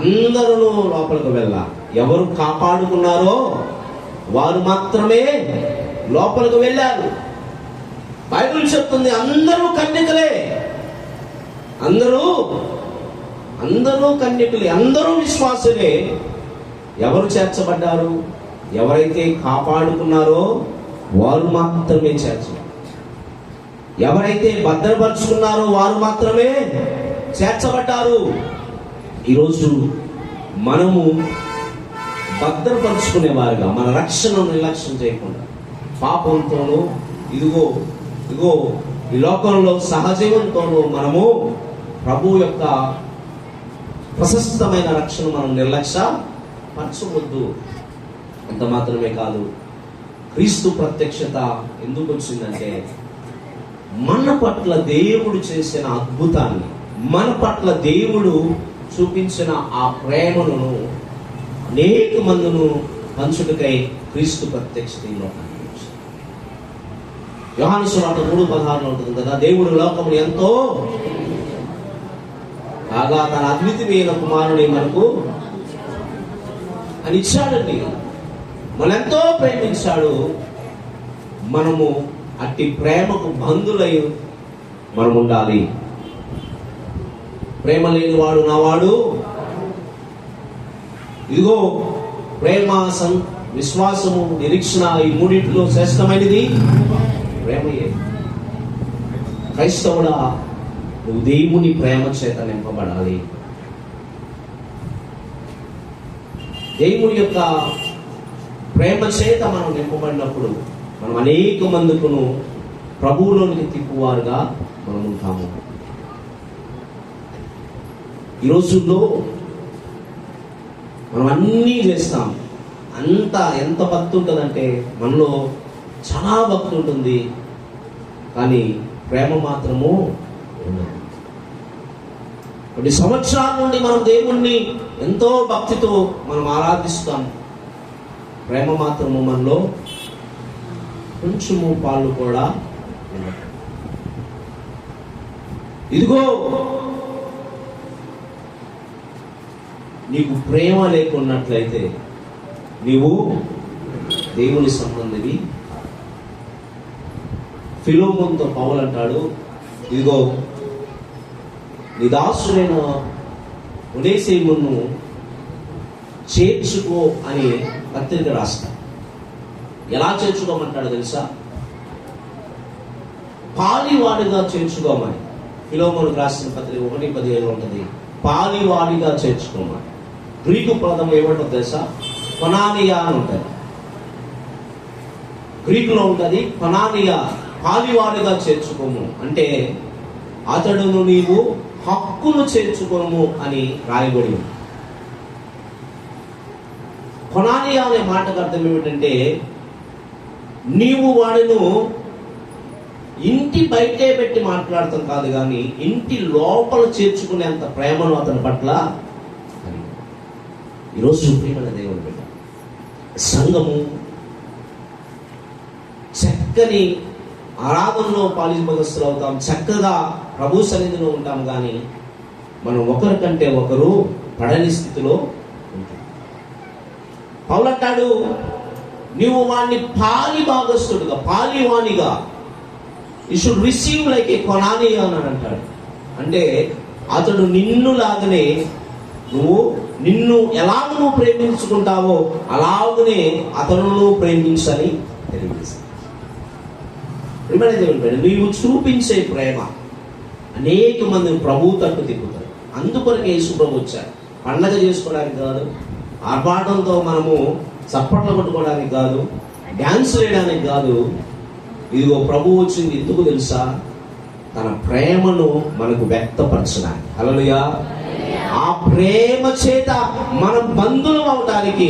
అందరూ లోపలికి వెళ్ళాలి. ఎవరు కాపాడుకున్నారో వారు మాత్రమే లోపలికి వెళ్ళారు. బైబిల్ చెప్తుంది అందరూ కన్యకలే, అందరూ కన్యకలే, అందరూ విశ్వాసులే. ఎవరు చేర్చబడ్డారు? ఎవరైతే కాపాడుకున్నారో వారు మాత్రమే చేర్చబడ్డారు. ఎవరైతే భద్రపరుచుకున్నారో వారు మాత్రమే చేర్చబడ్డారు. ఈరోజు మనము భద్రపరుచుకునేవారుగా మన రక్షణను నిర్లక్ష్యం చేయకుండా పాపంతోనూ ఇదిగో ఈ లోకంలో సహజీవంతోనూ మనము ప్రభు యొక్క ప్రశస్తమైన రక్షణ మనం నిర్లక్ష్య పరచవద్దు. అంత మాత్రమే కాదు, క్రీస్తు ప్రత్యక్షత ఎందుకు వచ్చిందంటే మన పట్ల దేవుడు చేసిన అద్భుతాన్ని మన పట్ల దేవుడు చూపించిన ఆ ప్రేమను అనేక మందును పంచుటకై క్రీస్తు ప్రత్యక్షతలో యోహాను సువార్త 3:16 ఉంటుంది కదా, దేవుడు లోకమును ఎంతో కాగా తన అద్వితీయమైన కుమారుని మనకు అని ఇచ్చాడండి. మనెంతో ప్రేమించాడు. మనము అట్టి ప్రేమకు బంధులై మనం ఉండాలి. ప్రేమ లేనివాడు నావాడు. ఇదిగో ప్రేమ, విశ్వాసము, నిరీక్షణ, ఈ మూడింటిలో శ్రేష్టమైనది ప్రేమయే. క్రైస్తవుడా, నువ్వు దేవుని ప్రేమ చేత నింపబడాలి. దేవుని యొక్క ప్రేమ చేత మనం నింపబడినప్పుడు మనం అనేక మందికును ప్రభువులోనికి తిప్పువారుగా మనం ఉంటాము. ఈ రోజుల్లో మనం అన్నీ చేస్తాం. ఎంత భక్తి ఉంటుందంటే మనలో చాలా భక్తి ఉంటుంది, కానీ ప్రేమ మాత్రము ఉండదు. కొన్ని సంవత్సరాల నుండి మనం దేవుణ్ణి ఎంతో భక్తితో మనం ఆరాధిస్తాం. ప్రేమ మాత్రము మనలో కొంచెము పాలు కూడా ఉండదు. ఇదిగో నీకు ప్రేమ లేకున్నట్లయితే నీవు దేవుని సంబంధివి. ఫిలోమోనుతో పౌలు అంటాడు, ఇదిగో నీ దాసుడైన ఒనేసిమును చేర్చుకో అని పత్రిక రాస్తా. ఎలా చేర్చుకోమంటాడు తెలుసా? పాలివాడిగా చేర్చుకోమని. ఫిలోమోనుకు రాసిన పత్రిక 1:17 ఉంటుంది. పాలివాడిగా చేర్చుకోమని. గ్రీకు పదం ఏమంటుంది తెలుసా? కొనానియా అని ఉంటుంది. గ్రీకులో ఉంటుంది కొనానియా. పాలివాడిగా చేర్చుకోము అంటే అతడును నీవు హక్కును చేర్చుకోము అని రాయబడి ఉంది. కొనానియా అనే మాటకు అర్థం ఏమిటంటే నీవు వాడిను ఇంటి బయటే పెట్టి మాట్లాడతాం కాదు, కానీ ఇంటి లోపల చేర్చుకునేంత ప్రేమను అతని పట్ల. ఈరోజు ప్రియమైన దేవుని బిడ్డ, సంఘము చక్కని ఆరాధనలో పాలిభగస్తులు అవుతాం, చక్కగా ప్రభు సన్నిధిలో ఉంటాం, కానీ మనం ఒకరికంటే ఒకరు పడని స్థితిలో ఉంటాం. పౌలు అంటాడు, నీవు వాడిని పాలి భాగస్తుడుగా, పాలివాణిగా, you should receive like a కొనానియా అని అంటాడు. అంటే అతడు నిన్ను లాగానే నిన్ను ఎలాగ నువ్వు ప్రేమించుకుంటావో అలాగనే అతను ప్రేమించని తెలియజేస్తాడు. నీవు చూపించే ప్రేమ అనేక మంది ప్రభు తట్టు తిప్పుతారు. అందుకొరకే యేసు ప్రభు వచ్చారు. పండగ చేసుకోవడానికి కాదు, ఆర్భాటంతో మనము చప్పట్లు కొట్టుకోవడానికి కాదు, డ్యాన్స్ వేయడానికి కాదు. ఇదిగో ప్రభు వచ్చింది ఎందుకు తెలుసా? తన ప్రేమను మనకు వ్యక్తపరచడానికి. హల్లెలూయా. ఆ ప్రేమ చేత మనం బంధువులు అవటానికి,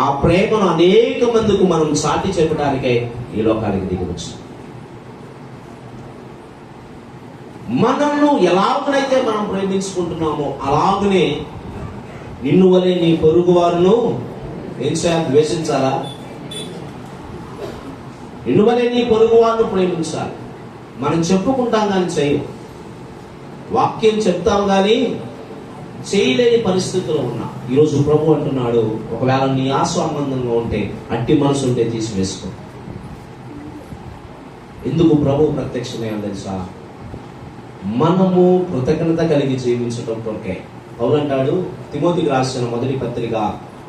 ఆ ప్రేమను అనేక మందికి మనం చాటి చెప్పడానికే ఈ లోకానికి దిగవచ్చు. మనల్ని ఎలాగనైతే మనం ప్రేమించుకుంటున్నామో అలాగనే నిన్ను వలె నీ పొరుగు వారును ఏం చేయాలి? ద్వేషించాలా? నిన్ను వలె నీ పొరుగు వారిని ప్రేమించాలి. మనం చెప్పుకుంటాం కానీ చేయం. వాక్యం చెప్తాం కానీ చేయలేని పరిస్థితుల్లో ఉన్నా ఈరోజు ప్రభు అంటున్నాడు, ఒకవేళ నీ ఆస్వామందంగా ఉంటే, అట్టి మనసు ఉంటే తీసివేసుకో. ఎందుకు ప్రభు ప్రత్యక్షమయ్యాడు తెలుసా? మనము కృతజ్ఞత కలిగి జీవించడం కొరకే. పౌలు అంటాడు, తిమోతికి రాసిన మొదటి పత్రిక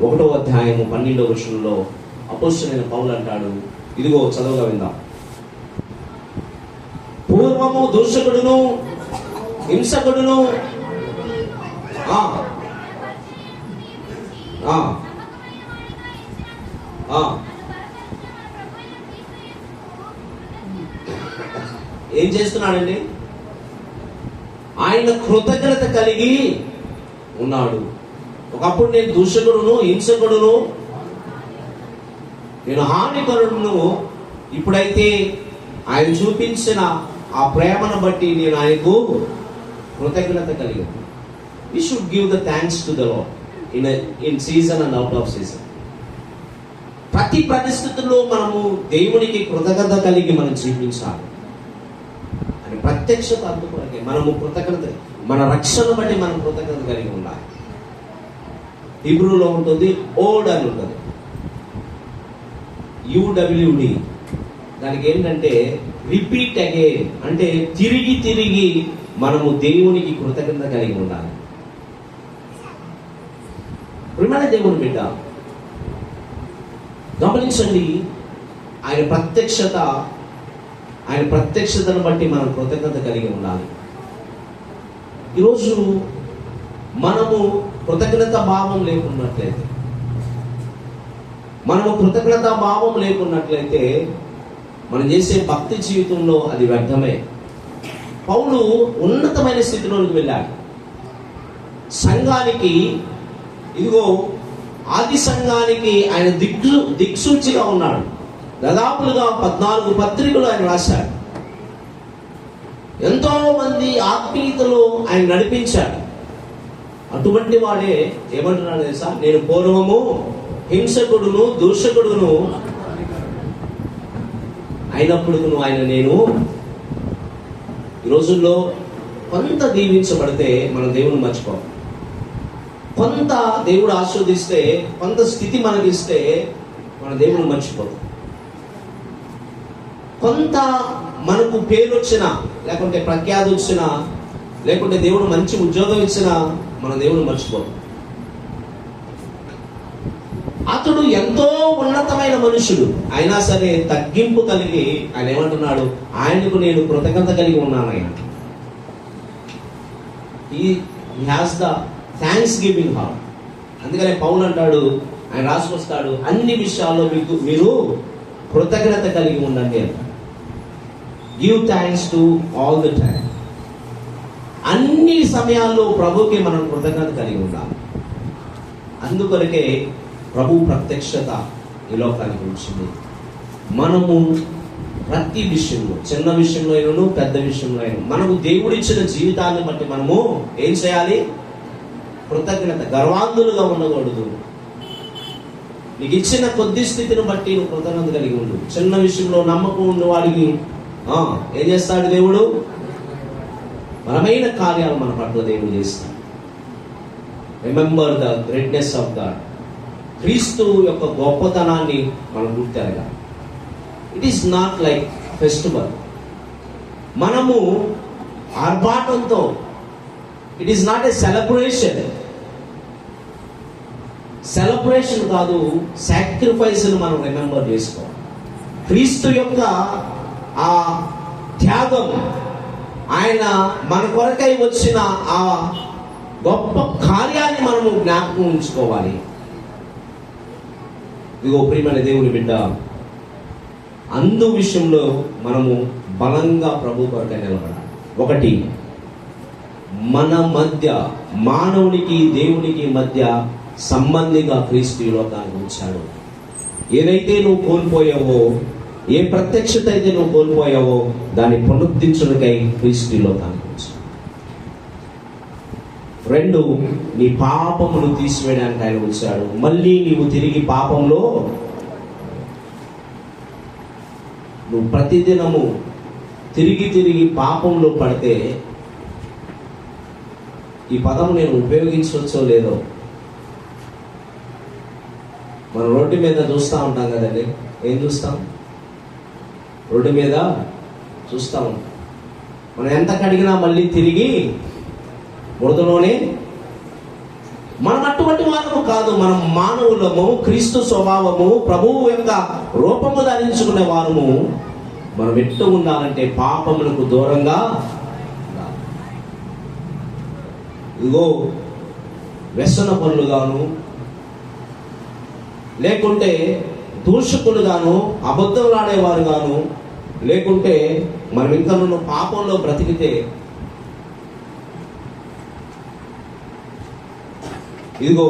1వ అధ్యాయము 12వ వచనంలో అపోస్తలుడైన పౌలు అంటాడు, ఇదిగో చదవగా విందాం. పూర్వము దూషకుడును హింసకుడును ఏం చేస్తున్నాడండి? ఆయన కృతజ్ఞత కలిగి ఉన్నాడు. ఒకప్పుడు నేను దూషకుడును హింసకుడును నేను హానికరుడును, ఇప్పుడైతే ఆయన చూపించిన ఆ ప్రేమను బట్టి నేను ఆయనకు కృతజ్ఞత కలిగి ఉండాలి. We should give the thanks to the Lord in season and out of season. ప్రతి పరిస్థితుల్లో మనము దేవునికి కృతజ్ఞత కలిగి మనం జీవించాలి అని ప్రత్యక్షత అందుకొరకే మనము కృతజ్ఞత, మన రక్షణ బట్టి మనం కృతజ్ఞత కలిగి ఉండాలి. హీబ్రూలో ఉంటుంది ఓడ్ అని ఉంటుంది, UWD. దానికి ఏంటంటే రిపీట్ అగైన్, అంటే తిరిగి తిరిగి మనము దేవునికి కృతజ్ఞత కలిగి ఉండాలి. ప్రియమైన దేవుని బిడ్డ, గమనించండి, ఆయన ప్రత్యక్షతను బట్టి మనం కృతజ్ఞత కలిగి ఉండాలి. ఈరోజు మనము కృతజ్ఞత భావం లేకున్నట్లయితే మనం చేసే భక్తి జీవితంలో అది వ్యర్థమే. పౌలు ఉన్నతమైన స్థితిలోకి వెళ్ళాడు. సంఘానికి, ఇదిగో ఆది సంఘానికి ఆయన దిక్సూచిగా ఉన్నాడు. దాదాపులుగా 14 పత్రికలు ఆయన రాశాడు. ఎంతో మంది ఆత్మీయతలో ఆయన నడిపించాడు. అటువంటి వాడే ఏమంటున్నాడు తెలుసా? నేను పూర్వము హింసకుడును దూషకుడును అయినప్పుడు ఆయన నేను. ఈ రోజుల్లో కొంత దీవించబడితే మనం దేవుని మర్చిపోం. కొంత దేవుడు ఆస్వాదిస్తే, కొంత స్థితి మనకిస్తే మన దేవుని మర్చిపోతాం. కొంత మనకు పేరు వచ్చినా, లేకుంటే ప్రఖ్యాతి వచ్చినా, లేకుంటే దేవుడు మంచి ఉద్యోగం ఇచ్చినా మన దేవుని మర్చిపోతాం. అతడు ఎంతో ఉన్నతమైన మనుషుడు అయినా సరే తగ్గింపు కలిగి ఆయన ఏమంటున్నాడు? ఆయనకు నేను కృతజ్ఞత కలిగి ఉన్నాను. ఆయన he has the thanks giving heart. అందుకనే పౌలు అంటాడు, ఆయన రాసుకొస్తాడు, అన్ని విషయాల్లో మీరు కృతజ్ఞత కలిగి ఉండండి అంట. Give thanks to all the time. అన్ని సమయాల్లో ప్రభుకి మనం కృతజ్ఞత కలిగి ఉండాలి. అందుకొరకే ప్రభు ప్రత్యక్షత ఈ లోకానికి వచ్చింది. మనము ప్రతి విషయంలో, చిన్న విషయంలో అయినను పెద్ద విషయంలో అయినా, మనకు దేవుడిచ్చిన జీవితాన్ని బట్టి మనము ఏం చేయాలి? కృతజ్ఞత. గర్వాంధులుగా ఉండకూడదు. నీకు ఇచ్చిన కొద్ది స్థితిని బట్టి నువ్వు కృతజ్ఞత కలిగి ఉండు. చిన్న విషయంలో నమ్మకం ఉన్న వాడికి ఏం చేస్తాడు దేవుడు? బలమైన కార్యాలు మన పట్ల దేవుడు చేస్తాడు. Remember the greatness of God. క్రీస్తు యొక్క గొప్పతనాన్ని మనం గుర్తెరగాలి. It is not like festival. మనము ఆర్భాటంతో, it is not a celebration కాదు, సాక్రిఫైస్ మనం రిమెంబర్ చేసుకోవాలి. క్రీస్తు యొక్క ఆ త్యాగం, ఆయన మన కొరకై వచ్చిన ఆ గొప్ప కార్యాన్ని మనము జ్ఞాపకం ఉంచుకోవాలి. ఇదిగో ప్రియమైన దేవుని బిడ్డ, అందు విషయంలో మనము బలంగా ప్రభు కొరకై నిలబడాలి. ఒకటి, మన మధ్య, మానవునికి దేవునికి మధ్య సంబంధిగా క్రీస్తు ఈ లోకానికి వచ్చాడు. ఏదైతే నువ్వు కోల్పోయావో, ఏ ప్రత్యక్షత అయితే నువ్వు కోల్పోయావో దాన్ని పునరుద్ధరించుటకై క్రీస్తు ఈ లోకానికి వచ్చాడు. 2, నీ పాపమును తీసివేయడానికి ఆయన వచ్చాడు. మళ్ళీ నీవు తిరిగి పాపంలో, నువ్వు ప్రతిదినము తిరిగి పాపంలో పడితే, ఈ పదం నేను ఉపయోగించవచ్చో లేదో, మనం రోడ్డు మీద చూస్తూ ఉంటాం కదండి. ఏం చూస్తాం? రోడ్డు మీద చూస్తూ ఉంటాం. మనం ఎంత కడిగినా మళ్ళీ తిరిగి బురదలోనే. మనం అటువంటి వారము కాదు. మనం మానవులము, క్రీస్తు స్వభావము, ప్రభువు యొక్క రూపము ధరించుకునే వారము. మనం ఎట్టు ఉండాలంటే పాపములకు దూరంగా. ఇదిగో వ్యసన పనులుగాను, లేకుంటే దూషకులు గాను, అబద్ధం ఆడేవారు గాను, లేకుంటే మనం ఇంకా నువ్వు పాపంలో బ్రతికితే, ఇదిగో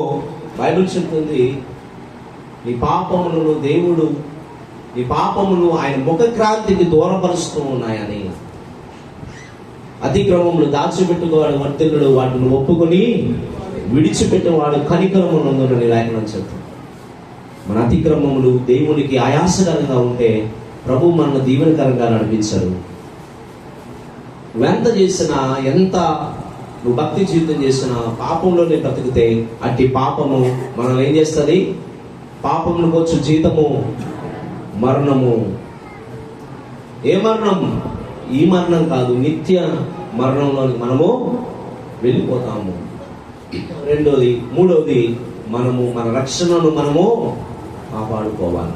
బైబిల్ చెప్తుంది, నీ పాపములను దేవుడు, నీ పాపములు ఆయన ముఖక్రాంతికి దూరపరుస్తూ ఉన్నాయని. అతిక్రమములు దాచిపెట్టుకోవాడు వర్తిల్లుడు వాటిని ఒప్పుకొని విడిచిపెట్టేవాడు కనికరము నందునని లేఖనం చెప్తాడు. మన అతిక్రమములు దేవునికి ఆయాసకరంగా ఉంటే ప్రభు మనల్ని దీవెనకరంగా నడిపించరు. నువ్వెంత చేసినా, ఎంత నువ్వు భక్తి జీవితం చేసినా, పాపంలోనే బ్రతికితే అట్టి పాపము మనం ఏం చేస్తుంది? పాపములకు వచ్చు జీతము మరణము. ఏ మరణం? ఈ మరణం కాదు, నిత్య మరణంలోకి మనము వెళ్ళిపోతాము. మూడవది మనము మన రక్షణను మనము కాపాడుకోవాలి.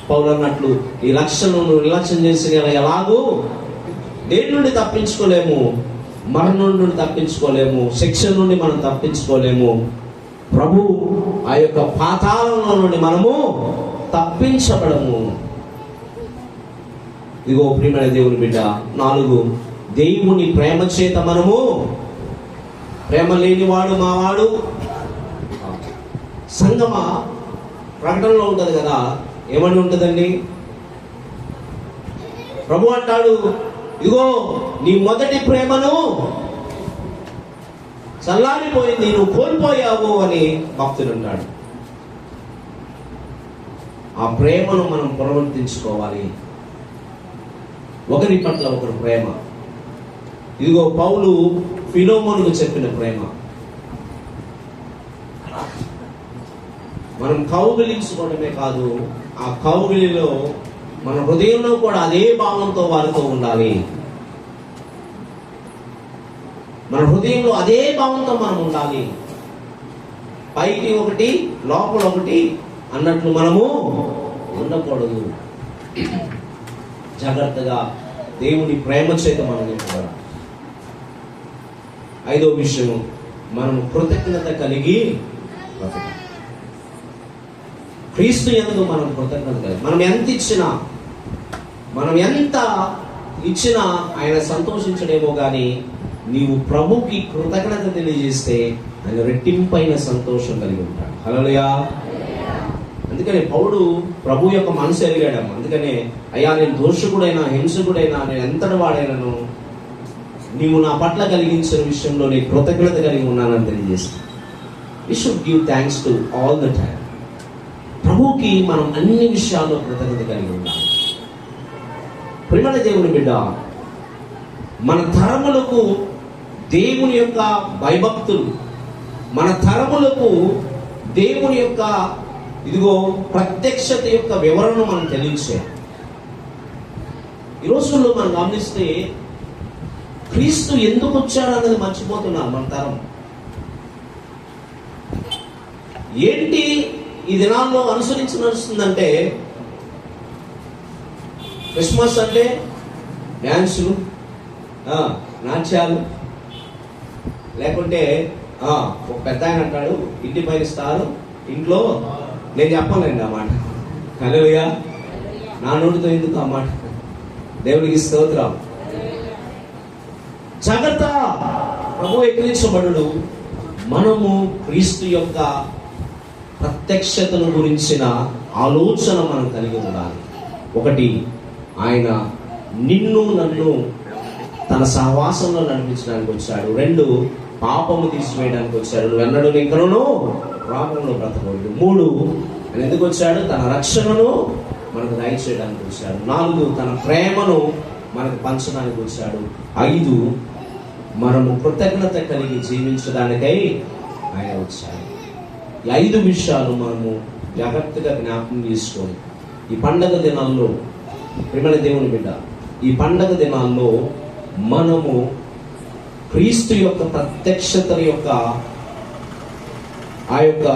పౌలు అన్నట్లు ఈ రక్షణను నిర్లక్ష్యం చేసి ఎలాగూ దేని నుండి తప్పించుకోలేము, మరణం నుండి తప్పించుకోలేము, శిక్ష నుండి మనం తప్పించుకోలేము. ప్రభు ఆ యొక్క పాతాళంలో నుండి మనము తప్పించబడము. ఇదిగో ప్రియమైన దేవుని బిడ్డ, 4 దేవుని ప్రేమ చేత మనము, ప్రేమ లేనివాడు మావాడు. సంగమ ప్రకటనలో ఉంటుంది కదా, ఏమని ఉంటుందండి? ప్రభు అంటాడు, ఇదిగో నీ మొదటి ప్రేమను చల్లారిపోయింది, నువ్వు కోల్పోయావు అని భక్తుడు అంటాడు. ఆ ప్రేమను మనం పునరుద్ధరించుకోవాలి. ఒకరి పట్ల ఒకరు ప్రేమ. ఇదిగో పౌలు ఫిలోమోనుకు చెప్పిన ప్రేమ. మనం కౌగిలించుకోవడమే కాదు, ఆ కౌగిలిలో మన హృదయంలో కూడా అదే భావంతో వారితో ఉండాలి. మన హృదయంలో అదే భావంతో మనం ఉండాలి. పైకి ఒకటి లోపల ఒకటి అన్నట్లు మనము ఉండకూడదు. జాగ్రత్తగా దేవుని ప్రేమ చేత మనం నింపబడాలి. 5వ విషయం, మనం కృతజ్ఞత కలిగి బ్రతకాలి. క్రీస్తు యందు మనం కృతజ్ఞత కలిగి, మనం ఎంత ఇచ్చినా ఆయన సంతోషించడేమో కానీ నీవు ప్రభుకి కృతజ్ఞత తెలియజేస్తే ఆయన రెట్టింపైన సంతోషం కలిగి ఉంటాడు. హల్లెలూయా. అందుకని పౌలు ప్రభు యొక్క మనసు ఎరిగాడమ్మ. అందుకనే అయ్యా, నేను దోషకుడైనా హింసకుడైనా, నేను ఎంతటి వాడైనాను, నీవు నా పట్ల కలిగించిన విషయంలో నేను కృతజ్ఞత కలిగి ఉన్నానని తెలియజేస్తాను. We should give thanks to all the time. ప్రభువుకి మనం అన్ని విషయాల్లో కృతజ్ఞత కలిగి ఉండాలి. ప్రియమైన దేవుని బిడ్డ, మన తరములకు దేవుని యొక్క భయభక్తులు, మన తరములకు దేవుని యొక్క ఇదిగో ప్రత్యక్షత యొక్క వివరణ మనం తెలియచేయాలి. ఈ రోజుల్లో మనం గమనిస్తే క్రీస్తు ఎందుకు వచ్చాడన్నది మర్చిపోతున్నారు మన తరం. ఏంటి ఈ దినాల్లో అనుసరించి నడుస్తుందంటే, క్రిస్మస్ అంటే డ్యాన్సులు, నాట్యాలు, లేకుంటే ఒక పెద్ద ఆయన అంటాడు ఇంటి పైన ఇస్తారు, ఇంట్లో నేను చెప్పలేండి ఆ మాట. హల్లెలూయా. నా నోటితో ఎందుకు ఆ మాట? దేవునికి స్తోత్రం. జాగ్రత్త, ప్రభు ఎక్కిరించబడు. మనము క్రీస్తు యొక్క ప్రత్యక్షతను గురించిన ఆలోచన మనం కలిగి ఉండాలి. 1, ఆయన నిన్ను నన్ను తన సహవాసంలో నడిపించడానికి వచ్చాడు. 2, పాపము తీసివేయడానికి వచ్చాడు. నువ్వెన్నడూ ఇంకనూ పాపంలో బ్రతకూడదు. 3, ఆయన ఎందుకు వచ్చాడు? తన రక్షణను మనకు దయచేయడానికి వచ్చాడు. 4, తన ప్రేమను మనకు పంచడానికి వచ్చాడు. 5, మనము కృతజ్ఞత కలిగి జీవించడానికై ఆయన వచ్చాడు. ఈ 5 విషయాలు మనము జాగ్రత్తగా జ్ఞాపకం చేసుకొని ఈ పండగ దినాల్లో, ప్రియమైన దేవుని బిడ్డ, ఈ పండగ దినాల్లో మనము క్రీస్తు యొక్క ప్రత్యక్షత యొక్క ఆ యొక్క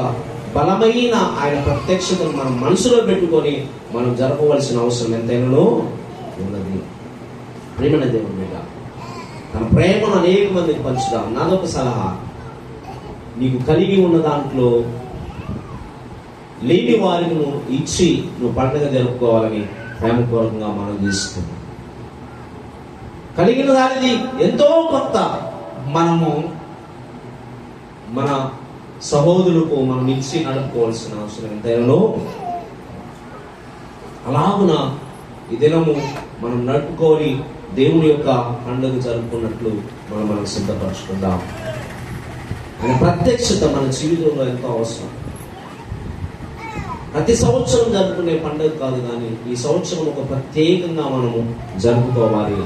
బలమైన ఆయన ప్రత్యక్షతను మనం మనసులో పెట్టుకొని మనం జరపవలసిన అవసరం ఎంతైనా ఉన్నది. ప్రియమైన దేవుని బిడ్డ, తన ప్రేమను అనేక మందికి పంచుదాం. నాదొక సలహా, నీకు కలిగి ఉన్న దాంట్లో లేని వారికి నువ్వు ఇచ్చి నువ్వు పండుగ జరుపుకోవాలని ప్రేమపూర్వకంగా మనం చేస్తున్నాం. కలిగిన దానిది ఎంతో కొత్త మనము మన సహోదరులకు మనం ఇచ్చి నడుపుకోవాల్సిన అవసరం ఎంతైనా. అలాగున ఈ దినము మనం నడుపుకొని దేవుని యొక్క పండుగ జరుపుకున్నట్లు మనం సిద్ధపరచుకుందాం. ఆయన ప్రత్యక్షత మన జీవితంలో ఎంతో అవసరం. ప్రతి సంవత్సరం జరుపుకునే పండుగ కాదు, కానీ ఈ సంవత్సరం ఒక ప్రత్యేకంగా మనము జరుపుకోవాలి.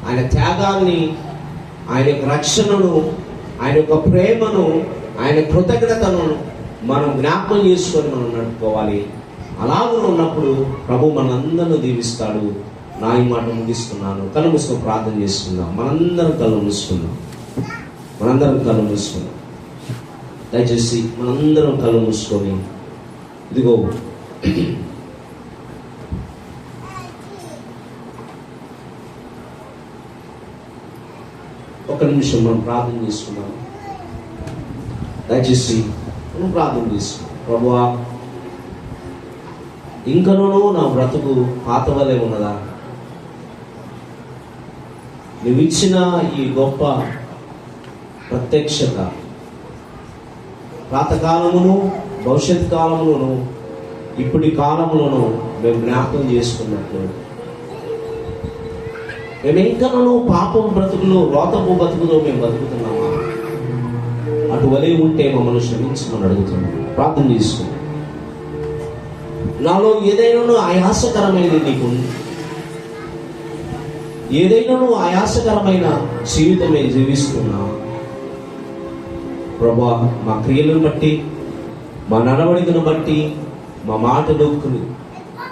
ఆయన త్యాగాన్ని, ఆయన యొక్క రక్షణను, ఆయన యొక్క ప్రేమను, ఆయన కృతజ్ఞతను మనం జ్ఞాపకం చేసుకొని మనం నడుపుకోవాలి. అలాగే ఉన్నప్పుడు ప్రభు మనందరిని దీవిస్తాడు. నా ఈ మాట ముగిస్తున్నాను. కళ్ళు మూసుకొని ప్రార్థన చేసుకుందాం. మనందరం కళ్ళు మూసుకుందాం. దయచేసి మనందరం కళ్ళు మూసుకొని, ఇదిగో ఒక నిమిషం మనం ప్రార్థన చేసుకున్నాం. దయచేసి మనం ప్రార్థన చేసుకున్నాం. ప్రభువా, ఇంకనూ నా బ్రతుకు పాత వలె ఉన్నదా? నువ్వు ఇచ్చిన ఈ గొప్ప ప్రత్యక్షత పాతకాలమును, భవిష్యత్ కాలములను, ఇప్పటి కాలంలోనూ మేము జ్ఞాపకం చేసుకున్నట్లు మేము ఇంకనూ పాపం బ్రతుకులో, రోతపు బతుకులో మేము బతుకుతున్నామా? అటువలే ఉంటే మమ్మల్ని క్షమించమని అడుగుతున్నాం. ప్రార్థన చేసుకున్నాం. నాలో ఏదైనా ఆయాసకరమైనది నీకు, ఏదైనా ఆయాసకరమైన జీవితమే జీవిస్తున్నా ప్రభా, మా క్రియలను బట్టి, మా నడవడికను బట్టి, మా మాటలు,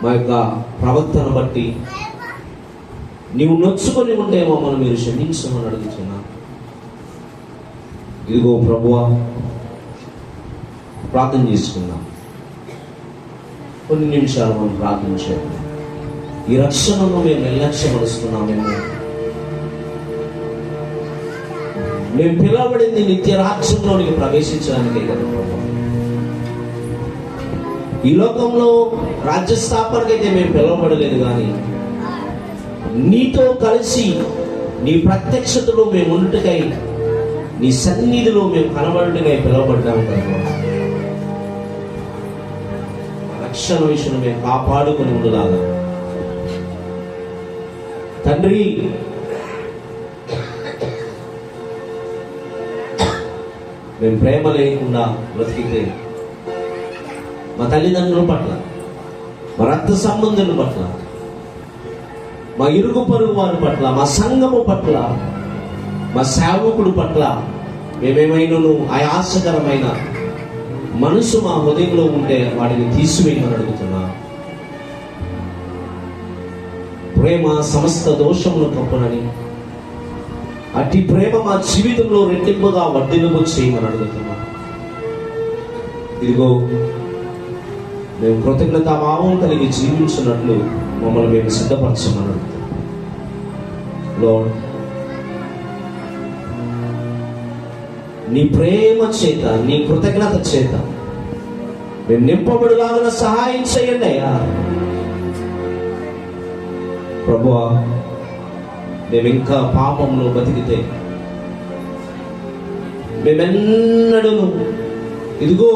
మా యొక్క ప్రవర్తన బట్టి నీవు నొచ్చుకొని ఉంటే మమ్మల్ని మీరు క్షమించమని అడుగుతున్నా. ఇదిగో ప్రభువా, ప్రార్థన చేసుకుందాం. కొన్ని నిమిషాలు మనం ప్రార్థించాము. ఈ రక్షణను మేము నిర్లక్ష్యపరుస్తున్నామేమో. మేము పిలవబడింది నిత్య రాజ్యంలోనికి ప్రవేశించడానికే కదా ప్రభు. ఈ లోకంలో రాజ్య స్థాపనకైతే మేము పిలవబడలేదు, కానీ నీతో కలిసి నీ ప్రత్యక్షతలో మేము ఉన్నట్టుకై, నీ సన్నిధిలో మేము కనబడుటకై పిలవబడ్డాము కదా. రక్షణ విషయం మేము కాపాడుకుని ఉండలాగా తండ్రి, మేము ప్రేమ లేకుండా బ్రతికితే మా తల్లిదండ్రుల పట్ల, మా రక్త సంబంధుల పట్ల, మా ఇరుగు పొరుగు వారి పట్ల, మా సంఘము పట్ల, మా సేవకుడు పట్ల మేమేమైనాను ఆయాసకరమైన మనసు మా హృదయంలో ఉంటే వాటిని తీసివేయమని అడుగుతున్నా. ప్రేమ సమస్త దోషమును కప్పునని, అట్టి ప్రేమ మా జీవితంలో రెట్టింపుగా వర్ధిల్లుగా చేయమని అడుగుతున్నా. ఇదిగో మేము కృతజ్ఞతాభావం కలిగి జీవించినట్లు మమ్మల్ని మేము సిద్ధపరచమని అడుగుతున్నాం. లార్డ్, నీ ప్రేమ చేత, నీ కృతజ్ఞత చేత మేము నింపబడులాగా సహాయం చేయండి అయ్యా. ప్రభువా, మేము ఇంకా పాపంలో బతికితే మేమెన్నడూ ఇదిగో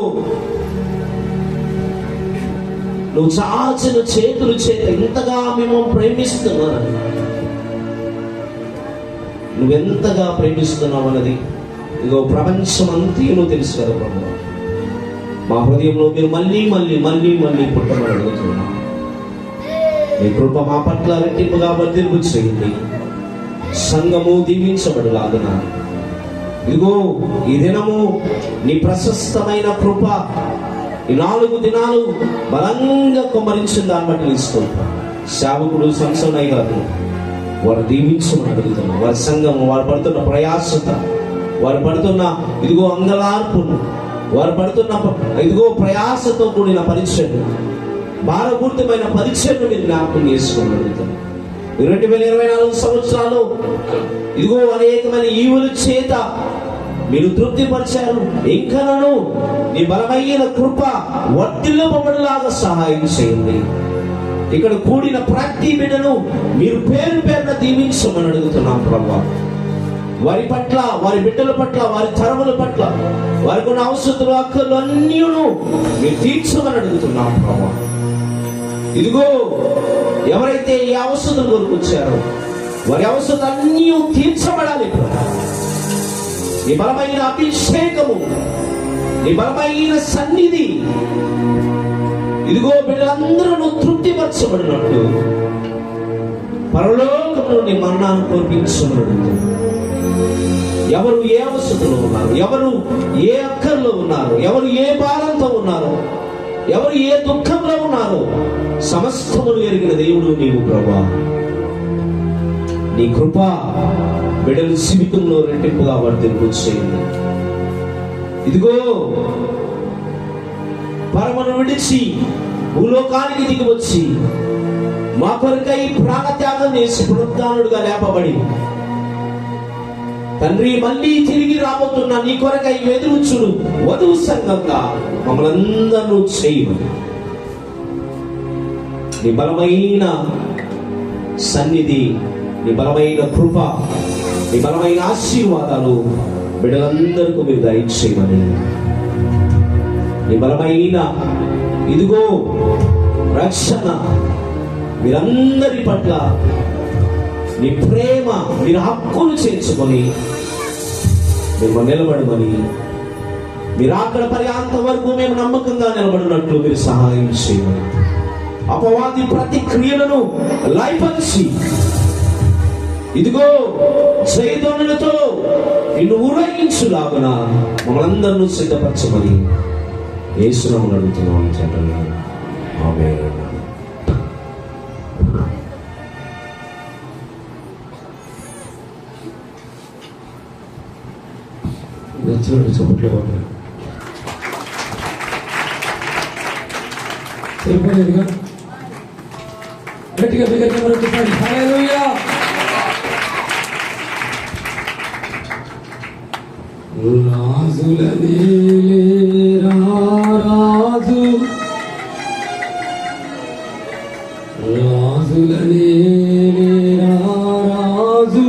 నువ్వు చాచిన చేతుల చేత ఇంతగా మేము ప్రేమిస్తున్నాను, నువ్వెంతగా ప్రేమిస్తున్నావు అన్నది ఇదిగో ప్రపంచం అంతేనో తెలుసు కదా ప్రభు. మా హృదయంలో మీరు మళ్ళీ మళ్ళీ మళ్ళీ మళ్ళీ పుట్టమని అడుగుతున్నా. మీ కృప మా పట్ల రెట్టింపుగా వర్ధిల్లు చేయండి. సంఘము దీవించబడులాగున ఇదిగో ఈ దినము నీ ప్రశస్తమైన కృప ఈ 4 దినాలు బలంగా కుమ్మరించిన దాన్ని బట్టి తీసుకుంటాం. సేవకుడు సంసోనయ్య గారు వారు దీవించమని అడుగుతున్నాం. వారి సంఘము, వారు పడుతున్న ప్రయాసత, వారు పడుతున్న ఇదిగో అంగలార్పును, వారు పడుతున్న ఇదిగో ప్రయాసతో కూడిన పరిచయం, భారపూర్తమైన పరిచయం మీరు జ్ఞాపకం చేసుకోమని అడుగుతున్నాం. 2024 సంవత్సరాలు ఇదిగో అనేకమైన ఈవుల చేత మీరు తృప్తిపరిచారు. ఇంకనూ నీ బలమైన కృప వర్ధిల్లబడులాగా సహాయం చేయండి. ఇక్కడ కూడిన ప్రతి బిడ్డను మీరు పేరు పేరున దీవించమని అడుగుతున్నాం ప్రభువా. వారి పట్ల, వారి బిడ్డల పట్ల, వారి తరముల పట్ల వారికి ఉన్న అవసరాలు, అక్కర్లు అన్నీ మీరు తీర్చమని అడుగుతున్నాం ప్రభువా. ఇదిగో ఎవరైతే ఈ అవసరం కొరకు వచ్చారో వారి అవసరాలన్నీ తీర్చబడాలి. నీ బలమైన అభిషేకము, నీ బలమైన సన్నిధి, ఇదిగో బిడ్డలందరూ తృప్తిపరచబడినట్టు పరలోకంలో నీ మరణాన్ని కోల్పించబడుతుంది. ఎవరు ఏ అవసరంలో ఉన్నారు, ఎవరు ఏ అక్కర్లో ఉన్నారు, ఎవరు ఏ భారంతో ఉన్నారు, ఎవరు ఏ దుఃఖంలో ఉన్నారు, సమస్తమును ఎరిగిన దేవుడు నీవు ప్రభువా. నీ కృప బిడ్డల జీవితంలో రెట్టింపుగా వర్ధింపు చేయండి. ఇదిగో పరమను విడిచి భూలోకానికి దిగి వచ్చి మా కొరకై ప్రాణత్యాగం చేసి పునరుద్ధానుడుగా లేపబడి తండ్రి మళ్ళీ తిరిగి రాబోతున్న నీ కొరకై ఎదురుచుడు వధువు సంఘంగా మమ్మల్ని అందరూ చేయమని నీ బలమైన సన్నిధి, నీ బలమైన కృప, నీ బలమైన ఆశీర్వాదాలు బిడ్డలందరికీ మీరు దయచేయమని, నీ బలమైన ఇదిగో రక్షణ మీరందరి పట్ల నీ ప్రేమ, మీరు హక్కులు చేర్చుకొని మేము నిలబడమని, మీరు అక్కడ పర్యాంతం వరకు మేము నమ్మకంగా నిలబడినట్లు మీరు సహాయం చేయమని, అపవాది ప్రతి క్రియలను లయపరిచి ఇదిగో జయధ్వనులతో నిన్ను ఊరేగించులాగున మమ్మల్ందరినీ సిద్ధపరచమని యేసునామములో అడుగుతున్నాము తండ్రి. ఆమేన్. చప్పట్లు సరిపోలేదుగా, గట్టిగా బిగ్గరగా చెప్పండి హల్లెలూయా. రాజులనే రాజు, రాజులనే రాజు,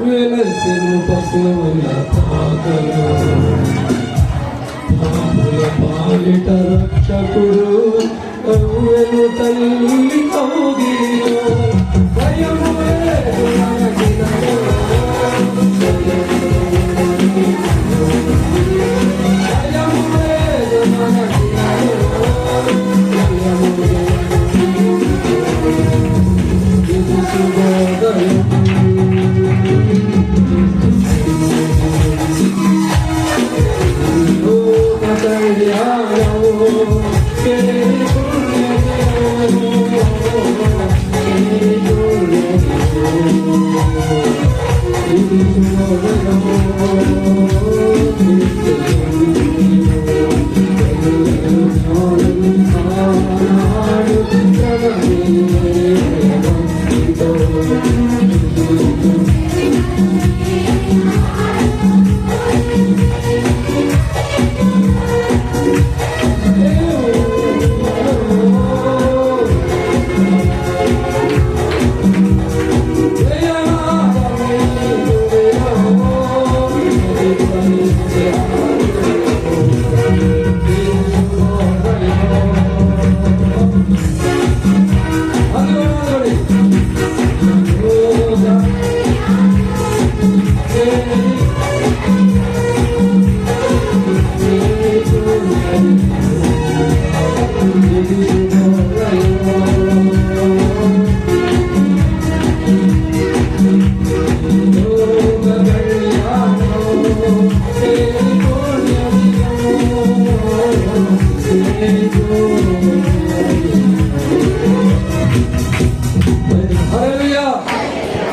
వెలసెను పశువుల పాకలు, పాపుల పాలిట రక్షకుడు, కవ్వెను తల్లి కౌగిలిలో భయము లేదు మనకిలలో,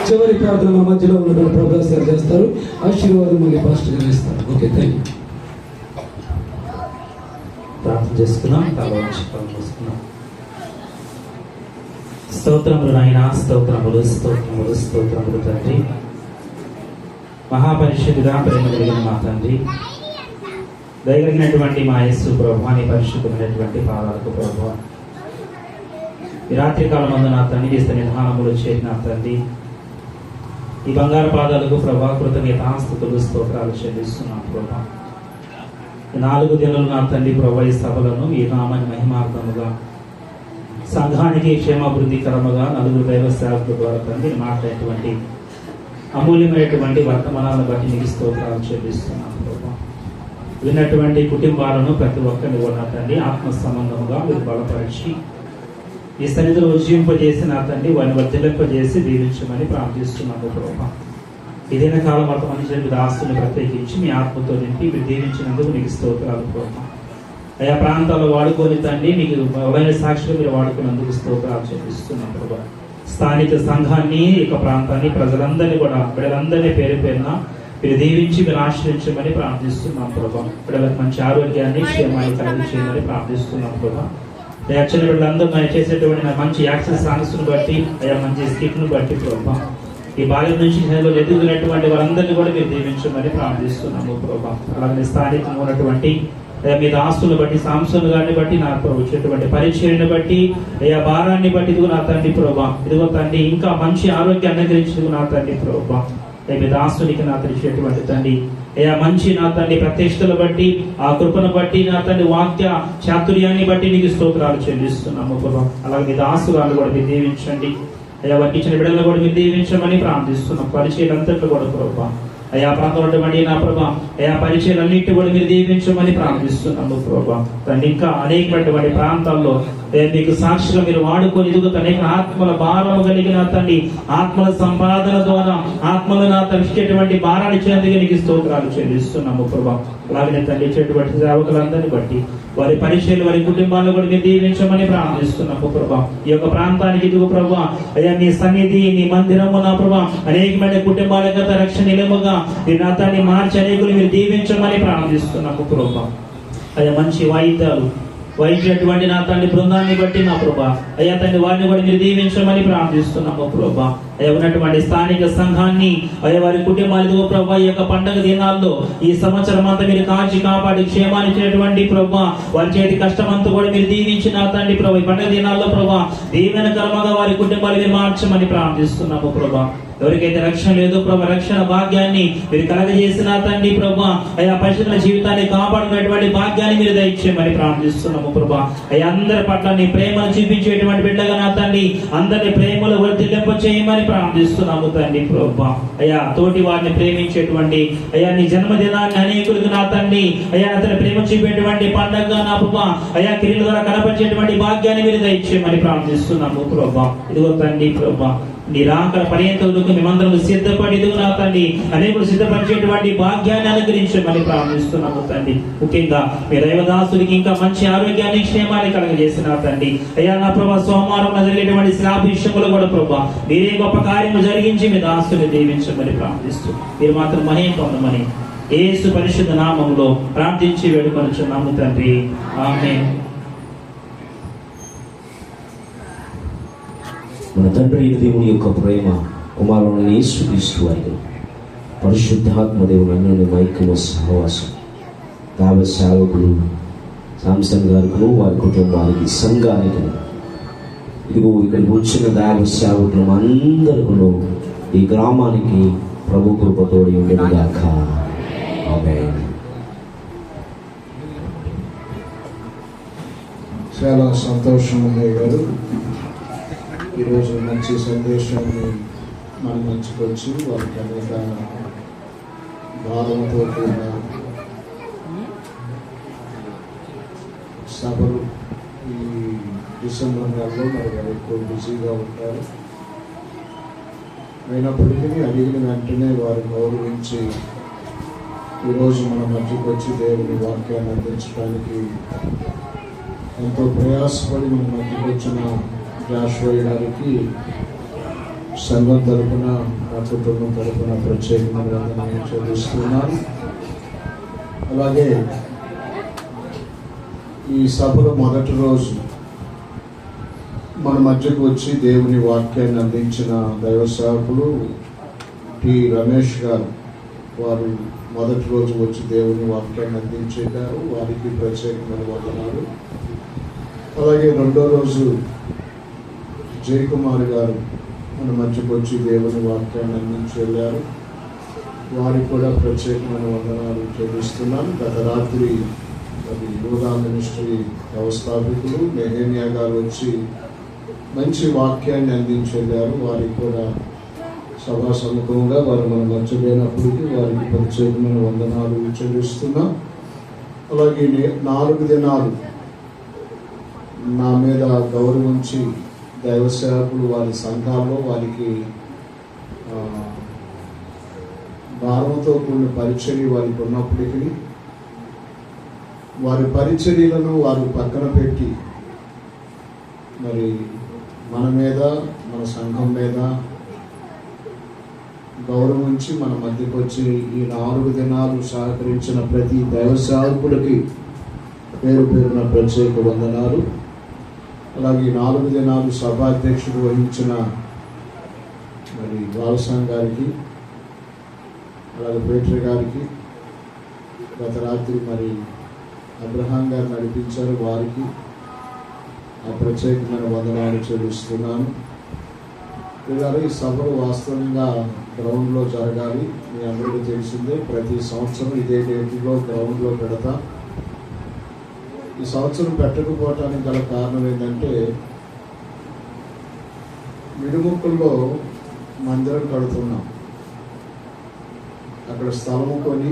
చివరి ప్రార్థన మా మధ్యలో ఉన్నటువంటి ప్రభాస్ గారు చేస్తారు. ఆశీర్వాదం మళ్ళీ పాస్టర్ గారు ఇస్తారు. Okay, thank you. ప్రార్థన చేసుకున్నాం. స్తోత్రములు నాయనా, స్తోత్రములు స్తోత్రములు స్తోత్రములు తండ్రి. మహాపరిశుద్ధుడా, ప్రేమ కలిగిన మా తండ్రి, దయగలిగినటువంటి మా యేసు ప్రభువా, నీ పరిశుద్ధమైనటువంటి పాదాలకు ప్రభువా, ఈ రాత్రి కాలం ముందు నా తండ్రి చేస్తే నిర్మాణములు చేసిన తండ్రి, ఈ బంగారు పాదాలకు ప్రభా కృతజ్ఞతాస్తుతులు స్తోత్రాలు చెల్లిస్తున్నాం ప్రభా. ఈ 4 దినాలు నా తండ్రి ప్రభా ఈ సభలను ఈ నామాన్ని మహిమార్థముగా సంఘానికి క్షేమాభివృద్ధికరముగా నలుగురు దైవ సేవకుల ద్వారా తండ్రి మాట్లాడేటువంటి అమూల్యమైనటువంటి వర్తమానాలను బట్టి నీకు స్తోత్రాలు చెల్లిస్తున్నాను ప్రభా. విన్నటువంటి కుటుంబాలను ప్రతి ఒక్కరిని కూడా తండ్రి ఆత్మ సంబంధముగా మీరు బలపరిచి ఈ సన్నిధిలో ఉజ్జింపజేసి నా తండ్రి వారిని వర్ధిలింపజేసి దీవించమని ప్రార్థిస్తున్నాము ప్రభా. ఇదైన కాలం వర్తమానించిన ఆస్తులను ప్రత్యేకించి మీ ఆత్మతో నింపి మీరు దీవించినందుకు నీకు స్తోత్రాలు ప్రభా. ఆయా ప్రాంతాల్లో వాడుకొని తండ్రి మీకు బలమైన సాక్షిగా మీరు వాడుకున్నందుకు స్తోత్రాలు చెల్లిస్తున్నాం ప్రభా. స్థానిక సంఘాన్ని ఇక ప్రాంతాన్ని ప్రజలందరినీ కూడా బిడ్డలందరినీ పేరు పేరున మీరు దీవించి మీరు ఆశ్రయించమని ప్రార్థిస్తున్నాం ప్రభా. బిడ్డలకు మంచి ఆరోగ్యాన్ని క్షేమాన్ని కలిగి చేయమని ప్రార్థిస్తున్నాం ప్రభా. యాక్చువల్ బిడ్డలందరూ చేసేటువంటి మంచి యాక్సెస్ సాంగ్స్ను బట్టి అయ్యా మంచి స్కిట్ను బట్టి ప్రభా ఈ బాల్యం నుంచి ఎదుగుతున్నటువంటి వారందరినీ కూడా మీరు దీవించమని ప్రార్థిస్తున్నాము ప్రభా. అలాగే స్థానికంగా ఉన్నటువంటి మీ ఆస్తులను బట్టి సాంసన్ గారిని బట్టి నాకు వచ్చేటువంటి పరిచయాన్ని బట్టి అయ్యా భారాన్ని బట్టి ఇదిగో నా తండ్రి ప్రభా, ఇదిగో తండ్రి ఇంకా మంచి ఆరోగ్యాన్ని అనుగ్రహించు నా తండ్రి ప్రభా. మీ దాస్తునికి నా తెలిసేటువంటి తండ్రి అయ్యా మంచి నా తండ్రి ప్రత్యక్షతలు బట్టి ఆ కృపను బట్టి నా తండ్రి వాక్య చాతుర్యాన్ని బట్టి నీకు స్తోత్రాలు చెల్లిస్తున్నాము ప్రభా. అలాగే మీ దాసుగాలను కూడా మీరు దీవించండి అయ్యా. వర్తించిన బిడ్డలను కూడా మీరు దీవించమని ప్రార్థిస్తున్నాం. పరిచయాలంతట్లో కూడా ప్రభా అయా ప్రాంతంలో నా ప్రభా అయా పరిచయాలన్నింటి కూడా మీరు దీవించమని ప్రార్థిస్తున్నాము ప్రభా. తండ్రి ఇంకా అనేకమైనటువంటి ప్రాంతాల్లో మీకు సాక్షిగా మీరు వాడుకొని ఎదుగుతా అనేక ఆత్మల భారము కలిగిన తండ్రి ఆత్మల సంపాదన ద్వారా ఆత్మలు నా తరిచేటువంటి భారాన్ని చేందుకు నీకు స్తోత్రాలు చెల్లిస్తున్నాము ప్రభా. అలాగే తండ్రి ఇచ్చేటువంటి సేవకులందరినీ బట్టి వారి పరిచయాలు వారి కుటుంబాలను కూడా మీరు దీవించమని ప్రార్థిస్తున్నాము ప్రభా. ఈ యొక్క ప్రాంతానికి ఇదిగో ప్రభా అయ్యా మీ సన్నిధి నీ మందిరము నా ప్రభా అనేకమైన కుటుంబాల గత రక్షణ నిలముగా మీ నాతాన్ని మార్చి అనేకులు మీరు దీవించమని ప్రార్థిస్తున్నాము ప్రభా. అయ్యా మంచి వాయిద్యాలు వైద్యుటువంటి నా తండ్రి బృందాన్ని బట్టి నా ప్రభా అయ్యా తండ్రి వారిని కూడా మీరు దీవించమని ప్రార్థిస్తున్నాము ప్రభా. అయ్యా ఉన్నటువంటి స్థానిక సంఘాన్ని అయ్యా వారి కుటుంబాలు ప్రభా ఈ యొక్క పండుగ దినాల్లో ఈ సంవత్సరం అంతా మీరు కాచి కాపాడి క్షేమాన్నిచ్చినటువంటి ప్రభా వారి చేతి కష్టం అంతా కూడా మీరు దీవించి నా తండ్రి ప్రభా ఈ పండుగ దినాల్లో ప్రభా దీవెనకరముగా వారి కుటుంబాలు మీరు మార్చమని ప్రార్థిస్తున్నాము ప్రభా. ఎవరికైతే రక్షణ లేదో ప్రభా రక్షణ భాగ్యాన్ని మీరు కలగజేసిన తండ్రి ప్రభా అయ్యా పరిశుద్ధ జీవితాన్ని కాపాడుకునేటువంటి భాగ్యాన్ని మీరు దయచేయమని ప్రార్థిస్తున్నాము ప్రభా. అయ్యా అందరి పట్ల నీ ప్రేమను చూపించేటువంటి బిడ్డగా నా తండ్రి అందరినీ ప్రేమలో వర్ధిల్లింప చేయమని ప్రార్థిస్తున్నాము తండ్రి ప్రభా. అయ్యా తోటి వారిని ప్రేమించేటువంటి అయ్యా నీ జన్మదినాన్ని అనేకులకు నా తండ్రి అయ్యా అతని ప్రేమ చూపేటువంటి పండగగా నా ప్రభా అయ్యా క్రియల ద్వారా కనపరిచేటువంటి భాగ్యాన్ని మీరు దయచేయమని ప్రార్థిస్తున్నాము ప్రభా. ఇదిగో తండ్రి ప్రభా నీ రాకడ పర్యంతములకు మేమందరం సిద్ధపడి నా తండ్రి అనేకులు సిద్ధపరిచేటువంటి భాగ్యాన్ని అనుగ్రహించమని ప్రార్థిస్తున్నాము తండ్రి. ముఖ్యంగా మీ దైవదాసుడికి ఇంకా మంచి ఆరోగ్యాన్ని క్షేమాన్ని కలగజేసిన తండ్రి అయ్యా నా ప్రభా సోమవారం జరిగేటువంటి శ్రాభిషములు కూడా ప్రభా మీరే గొప్ప కార్యము జరిగించి మీ దాసుని దీవించమని ప్రార్థిస్తూ మీరు మాత్రం మహిమ పొందమని యేసు పరిశుద్ధ నామములో ప్రార్థించి వేడుకొనుచున్నాము తండ్రి. ఆమేన్. మన తండ్రి దేవుని యొక్క ప్రేమ కుమారుని యేసుక్రీస్తు వారి పరిశుద్ధాత్మ దేవుని అన్యోన్య మైక్యమ సహవాసం దావ సేవకులు సాంసన్ గారికి వారి కుటుంబానికి సంఘానికి ఇదిగో ఇక్కడికి వచ్చిన దావ సేవకులు అందరికీ ఈ గ్రామానికి ప్రభు కృపతోడి ఉండేది గాక. ఆమేన్. చాలా సంతోషం అన్నయ్య గారు, ఈరోజు మంచి సందేశాన్ని మన మంచికి వచ్చి వారికి అనేక భారంతో కూడిన సభలు ఈ డిసెంబర్ నెలలో మరి వారు ఎక్కువ బిజీగా ఉంటారు. అయినప్పటికీ అడిగిన వెంటనే వారు గౌరవించి ఈరోజు మన మధ్యకి వచ్చి దేవుని వాక్యాన్ని అందించడానికి ఎంతో ప్రయాసపడి మన మధ్యకి వచ్చిన జాషువా గారికి సంఘం తరపున నా కుటుంబం తరపున ప్రత్యేకమైన వందనాలు చెల్లిస్తున్నాను. అలాగే ఈ సభలో మొదటి రోజు మన మధ్యకు వచ్చి దేవుని వాక్యాన్ని అందించిన దైవ సేవకులు టి రమేష్ గారు వారు మొదటి రోజు వచ్చి దేవుని వాక్యాన్ని అందించారు. వారికి ప్రత్యేకమైన వందనాలు. అలాగే రెండో రోజు జయకుమార్ గారు మన మధ్యకు వచ్చి దేవుని వాక్యాన్ని అందించి వెళ్ళారు. వారికి కూడా ప్రత్యేకమైన వందనాలు చెల్లిస్తున్నాను. గత రాత్రి అది యోగా మినిస్ట్రీ వ్యవస్థాపకులు నెహేమియా గారు వచ్చి మంచి వాక్యాన్ని అందించి వెళ్ళారు. వారికి కూడా సభా సముఖంగా వారు మనం మర్చిపోయినప్పటికీ వారికి ప్రత్యేకమైన వందనాలు చెల్లిస్తున్నాం. అలాగే 4 దినాలు నా మీద గౌరవించి దైవ సేవకులు వారి సంఘాల్లో వారికి భారంతో కూడిన పరిచర్య వారికి ఉన్నప్పటికీ వారి పరిచర్యలను వారు పక్కన పెట్టి మరి మన మీద మన సంఘం మీద గౌరవించి మన మధ్యకు వచ్చి ఈ 4 దినాలు సహకరించిన ప్రతి దైవ సేవకుడికి పేరు పేరున ప్రత్యేక వందనాలు. అలాగే 4 దినాలు సభాధ్యక్షుడు వహించిన మరి బాలసాంగ్ గారికి, అలాగే పేటర్ గారికి, గత రాత్రి మరి అబ్రహాం గారు నడిపించారు, వారికి ఆ ప్రత్యేకమైన వందనాలు చెల్లిస్తున్నాను. ఈ సభలు వాస్తవంగా గ్రౌండ్లో జరగాలి. మీ అందరికీ తెలిసిందే, ప్రతి సంవత్సరం ఇదే డేట్లో గ్రౌండ్లో పెడతాం. ఈ సంవత్సరం పెట్టకపోవటానికి గల కారణం ఏంటంటే మిడుముక్కల్లో మందిరం కడుతున్నాం. అక్కడ స్థలము కొని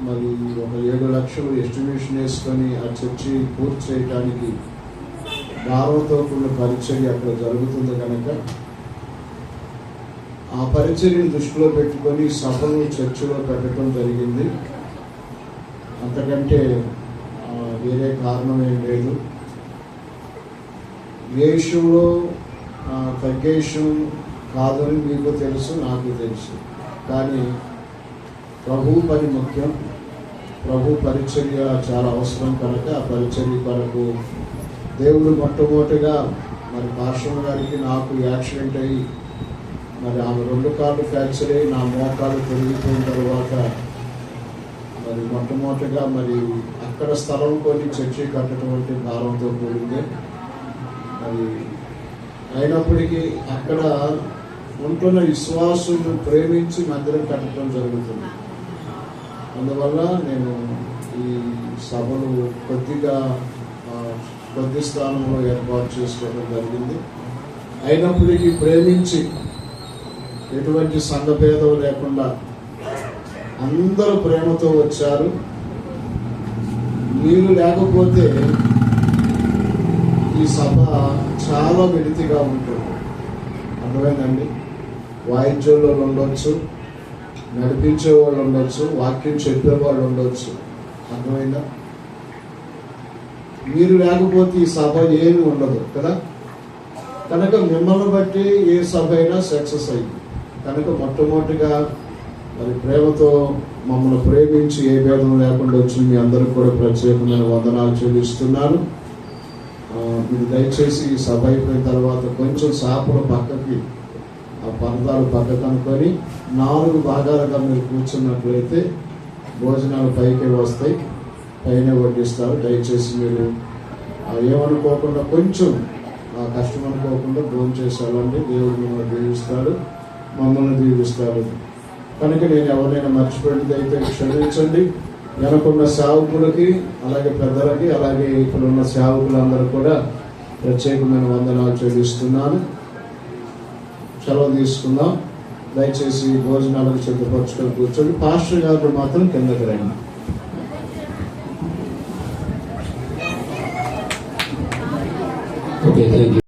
మరి ఒక 7 లక్షలు ఎస్టిమేషన్ వేసుకొని ఆ చర్చి పూర్తి చేయడానికి భారంతో కూడిన పరిచర్య అక్కడ జరుగుతుంది కనుక ఆ పరిచర్యను దృష్టిలో పెట్టుకొని సభను చర్చిలో పెట్టడం జరిగింది. అంతకంటే వేరే కారణం ఏం లేదు. ఏ విషయంలో తగ్గే విషయం కాదని మీకు తెలుసు, నాకు తెలుసు. కానీ ప్రభు పని ముఖ్యం, ప్రభు పరిచర్య చాలా అవసరం కనుక ఆ పరిచర్య కొరకు దేవుడు మొట్టమొదటిగా మరి పార్శ్వం గారికి నాకు యాక్సిడెంట్ అయ్యి మరి ఆమె 2 కాళ్ళు ఫ్రాక్చర్ అయ్యి నా మోకాలు పెరిగిపోయిన తర్వాత మరి మొట్టమొదటిగా మరి అక్కడ స్థలం కొని చర్చి కట్టడం అంటే భారంతో కూడింది. మరి అయినప్పటికీ అక్కడ ఉంటున్న విశ్వాసులను ప్రేమించి మందిరం కట్టడం జరుగుతుంది. అందువల్ల నేను ఈ సభలు కొద్ది స్థానంలో ఏర్పాటు చేసుకోవడం జరిగింది. అయినప్పటికీ ప్రేమించి ఎటువంటి సంఘభేదం లేకుండా అందరూ ప్రేమతో వచ్చారు. మీరు లేకపోతే ఈ సభ చాలా వెలితిగా ఉంటుంది. అర్థమైందండి? వాయిద్యంలో ఉండొచ్చు, నడిపించే వాళ్ళు ఉండొచ్చు, వాక్యం చెప్పేవాళ్ళు ఉండొచ్చు. అర్థమైందా? మీరు లేకపోతే ఈ సభ ఏమి ఉండదు కదా. కనుక మిమ్మల్ని బట్టి ఏ సభ అయినా సక్సెస్ అయింది కనుక మొట్టమొదటిగా మరి ప్రేమతో మమ్మల్ని ప్రేమించి ఏ భేదం లేకుండా వచ్చి మీ అందరికి కూడా ప్రత్యేకమైన వందనాలు చెల్లిస్తున్నాను. మీరు దయచేసి ఈ సభ అయిపోయిన తర్వాత కొంచెం సాపలు పక్కకి ఆ పరదాలు పక్కకు అనుకొని 4 భాగాలుగా మీరు కూర్చున్నట్లయితే భోజనాలు పైకే వస్తాయి, పైన వడ్డిస్తారు. దయచేసి మీరు ఏమనుకోకుండా కొంచెం కష్టం అనుకోకుండా భోజనం చేసి వెళ్ళండి. దేవుడు మిమ్మల్ని దీవిస్తాడు, మమ్మల్ని దీవిస్తాడు. కనుక నేను ఎవరైనా మర్చిపోయినది అయితే క్షమించండి. వెనకున్న సేవకులకి, అలాగే పెద్దలకి, అలాగే ఇక్కడ ఉన్న సేవకులందరూ కూడా ప్రత్యేకమైన వందనాలు చెల్లిస్తున్నాను. సెలవు తీసుకుందాం. దయచేసి భోజనాలకు సిద్ధపరచుకొని కూర్చోండి. పాస్టర్ గారు మాత్రం కిందకి రండి.